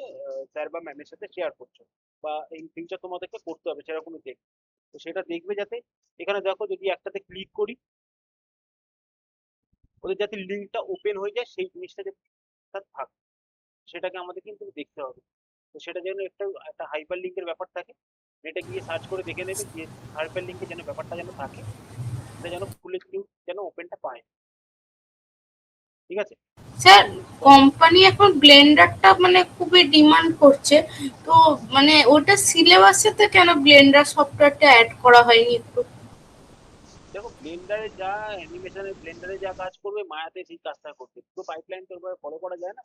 স্যার বা ম্যামের সাথে শেয়ার করছো, বা এই ফিউচার তোমাদেরকে করতে হবে সেরকমই দেখ। তো সেটা দেখবে যাতে, এখানে দেখো যদি একটাতে ক্লিক করি, ওদের যাতে লিঙ্কটা ওপেন হয়ে যায়, সেই জিনিসটা যাতে থাক, সেটাকে আমাদের কিন্তু দেখতে হবে। তো সেটা যেন একটা হাইপার লিঙ্কের ব্যাপার থাকে, এটা গিয়ে সার্চ করে দেখে নেবে যে হাইপার লিঙ্কের যেন ব্যাপারটা যেন থাকে, সেটা যেন খুলে যেন ওপেনটা পায়, ঠিক আছে। স্যার, কোম্পানি এখন ব্লেন্ডারটা মানে খুবই ডিমান্ড করছে, তো মানে ওটা সিলেবাসেতে কেন ব্লেন্ডার সফটওয়্যারটা অ্যাড করা হয়নি একটু? দেখো ব্লেন্ডারে যা অ্যানিমেশনে ব্লেন্ডারে যা কাজ করবে মায়াতে সেই কাজটা করবে, তো পাইপলাইন তো এবার ফলো করা যায় না।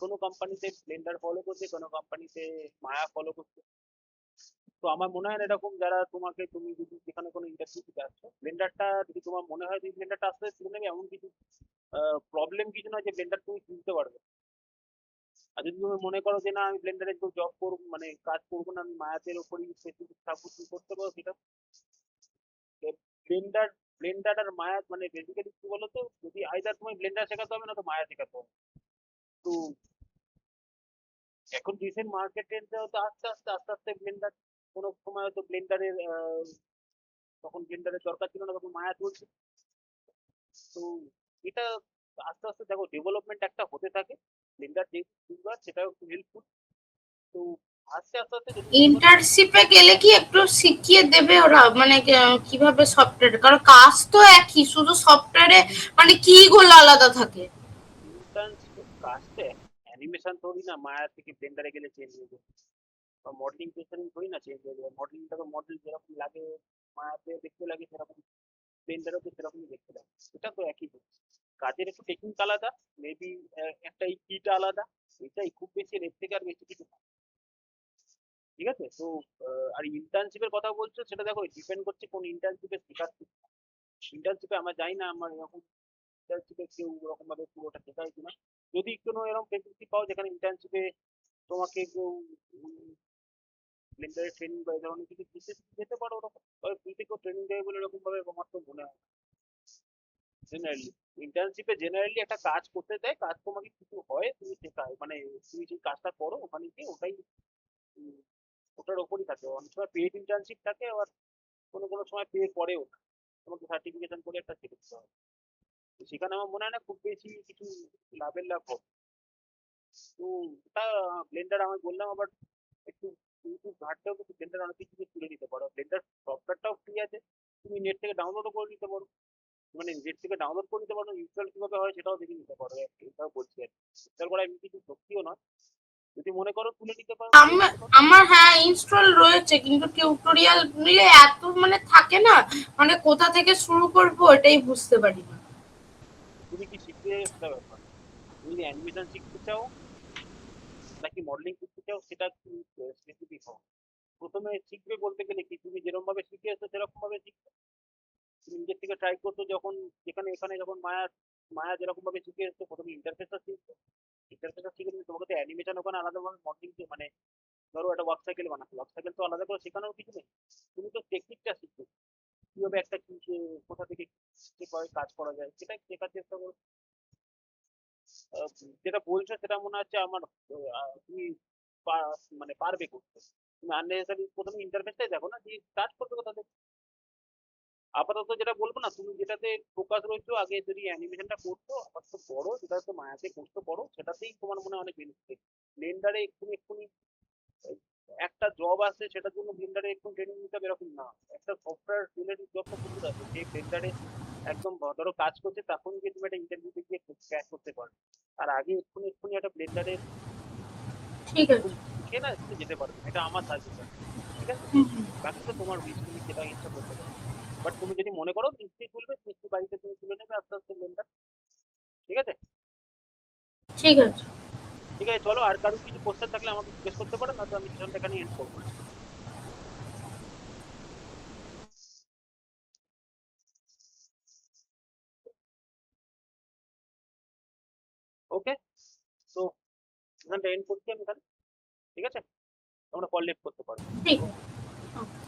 কোনো কোম্পানিতে ব্লেন্ডার ফলো করছে, কোনো কোম্পানিতে মায়া ফলো করছে। তো আমার মনে হয় না এরকম যারা তোমাকে, তুমি যদি যেখানে কোনো ইন্ডাস্ট্রিতে যাচ্ছ, ব্লেন্ডারটা যদি তোমার মনে হয় যে ব্লেন্ডারটা আসতে শিখে নেবে, এমন কিছু প্রবলেম কিছু নয় যে ব্লেন্ডার তুমি কিনতে পারবে। আর যদি তুমি মনে করো যে না আমি ব্লেন্ডারে একটু জব করবো, মানে কাজ করবো না, আমি মায়াতের ওপরই স্পেসিফিক থাকবো, তুমি করতে পারো সেটা। ব্লেন্ডার ব্লেন্ডার আর মায়া মানে বেসিক্যালি কি বলতো, যদি আইদার তোমায় ব্লেন্ডার শেখাতে হবে না তো মায়া শেখাতে হবে। তো এখন রিসেন্ট মার্কেটের তো আস্তে আস্তে আস্তে আস্তে ব্লেন্ডার, কোনো সময় হয়তো ব্লেন্ডারের তখন ব্লেন্ডারের দরকার ছিল না, তখন মায়া চলছে। তো এটা আস্তে আস্তে দেখো ডেভেলপমেন্ট একটা হতে থাকে। ব্লেন্ডার যে সুন্দর সেটাও একটু হেল্পফুল। তো আস্তে আস্তে আস্তে যদি মনে করো ইন্টার্নশিপে গেলে কি একটু শিখিয়ে দেবে ওরা, মানে কিভাবে সফটওয়্যার, কারণ কাজ তো একই, শুধু সফটওয়্যারে মানে কি গুলো আলাদা থাকে। ইন্টার্নশিপের কাজটা অ্যানিমেশন থোড়ি না মায়া থেকে ব্লেন্ডারে গেলে চেঞ্জ হয়ে যাবে, বা মডেলিং টেকনিক থোড়ি না চেঞ্জ হয়ে যাবে। মডেলিংটা তো মডেল যেরকম লাগে মায়াতে দেখতে লাগে সেরকম ব্লেন্ডারও তো সেরকমই দেখতে লাগে, এটা তো একই জিনিস। কাজের একটু টেকনিক আলাদা, মেবি একটা ইটা আলাদা, এটাই খুব বেশি এর থেকে আর বেশি কিছু না। ঠিক আছে? তো আর ইন্টার্নশিপের কথা বলছো, সেটা দেখো ডিপেন্ড করছে কোন ইন্টার্নশিপে শেখাচ্ছে। ইন্টার্নশিপে আমরা জানি না আমার এরকম ইন্টার্নশিপে কেউ ওরকম ভাবে পুরোটা শেখায় কিনা। যদি কোনো এরকম ভ্যাকেন্সি পাও যেখানে ইন্টার্নশিপে তোমাকে কেউ ব্লেন্ডারের ট্রেনিং বা এই ধরনের কিছু দিতে যেতে পারো, ওরকম তবে ফ্রিতে কেউ ট্রেনিং দেবে বলে এরকম ভাবে আমার তো মনে হয় জেনারেলি। ইন্টার্নশিপে জেনারেলি একটা কাজ করতে দেয়, কাজ তোমাকে কিছু হয় তুমি শেখায়, মানে তুমি যে কাজটা করো ওখানে গিয়ে ওটাই উম, ওটার ওপরই থাকে। অনেক সময় পেইড ইন্টার্নশিপ থাকে, আবার কোনো কোনো সময় পে পরেও না, তোমাকে সার্টিফিকেশন করে একটা ছেড়ে দিতে হবে। তো সেখানে আমার মনে হয় না খুব বেশি কিছু লাভের লাভ হবে। তো ওটা ব্লেন্ডার আমি বললাম, আবার একটু ইউটিউব ঘাটতেও কিন্তু ব্লেন্ডার অনেক কিছু তুলে নিতে পারো। ব্লেন্ডার সফটওয়্যারটাও ফ্রি আছে, তুমি নেট থেকে ডাউনলোডও করে নিতে পারো, মানে নেট থেকে ডাউনলোড করে নিতে পারো, ইনস্টল কিভাবে হয় সেটাও দেখে নিতে পারো। এটাও বলছি আর ইনস্টল করা এমনি কিছু সত্যিও নয়, যদি মনে করো তুলে নিতে পারো তুলে আমার নিতে পারো। আমার হ্যাঁ ইনস্টল রয়েছে, কিন্তু টিউটোরিয়াল নিলে এত মানে থাকে না, মানে কোথা থেকে শুরু করবো এটাই বুঝতে পারি না। তুমি কি শিখতে চাও সেটা ব্যাপার। তুমি যদি অ্যানিমেশন শিখতে চাও নাকি মডেলিং শিখতে চাও সেটা স্পেসিফিক হোক। প্রথমে শিখবে বলতে গেলে কি, তুমি যেরকম ভাবে শিখে এসছো সেরকম ভাবে শিখবে। তুমি নিজের থেকে ট্রাই করছো যখন, যেখানে এখানে যখন মায়া মায়া যেরকম ভাবে শিখে এসছো, প্রথমে ইন্টারফেসটা শিখছো। ইন্টারফেসটা শিখে নিয়ে তোমাকে তো অ্যানিমেশন ওখানে আলাদাভাবে মডেলিং, মানে ধরো একটা ওয়ার্ক সাইকেল বানাচ্ছো, ওয়ার্ক সাইকেল তো আলাদা করে শেখানোর কিছু নেই। তুমি তো টেকনিকটা শিখবে, কিভাবে একটা কি কোথা থেকে কিভাবে কাজ করা যায় সেটাই শেখার চেষ্টা করো। আহ, যেটা বলছো সেটা মনে হচ্ছে আমার তুমি মানে পারবে করতে। তুমি আননেসেসারি প্রথমে ইন্টারফেসটাই দেখো না, যে স্টার্ট করবে কোথা থেকে। আপাতত যেটা বলবো না, তুমি যেটাতে ফোকাস রয়েছো আগে যদি অ্যানিমেশনটা করছো, আপাতত বড় যেটা তো মায়াতে করতে পারো, সেটাতেই তোমার মনে হয় অনেক বেনিফিট। ব্লেন্ডারে এক্ষুনি এক্ষুনি একটা জব আছে সেটার জন্য ব্লেন্ডারে একটু ট্রেনিং নিতে হবে এরকম না। একটা সফটওয়্যার রিলেটেড জবটা প্রচুর আছে, যে ব্লেন্ডারে একদম ধরো কাজ করছে তখন গিয়ে তুমি একটা ইন্টারভিউতে গিয়ে ক্র্যাক করতে পারো। আর আগে এক্ষুনি এক্ষুনি একটা ব্লেন্ডারের ঠিক একদম আছে। শিখে না তুমি যেতে পারবে না, এটা আমার সাজেশন। ঠিক আছে? হুম, হুম। বাকি তো তোমার উইশ, তুমি যেটা ইচ্ছা করতে পারো। বাট তুমি যদি মনে করো মিস্ত্রি তুলবে, মিস্ত্রি বাড়িতে তুমি তুলে নেবে আস্তে আস্তে ব্লেন্ডার। ঠিক আছে? ঠিক আছে। ঠিক আছে, চলো আর কারো কিছু কোশ্চেন থাকলে আমাকে জিজ্ঞেস করতে পারো, না তো আমি সেশনটা এখানে এন্ড করবো। ওকে, তো এখানটা এন্ড করছি আমি এখানে। ঠিক আছে? তোমরা কল লিফট করতে পারো। ঠিক আছে। Okay.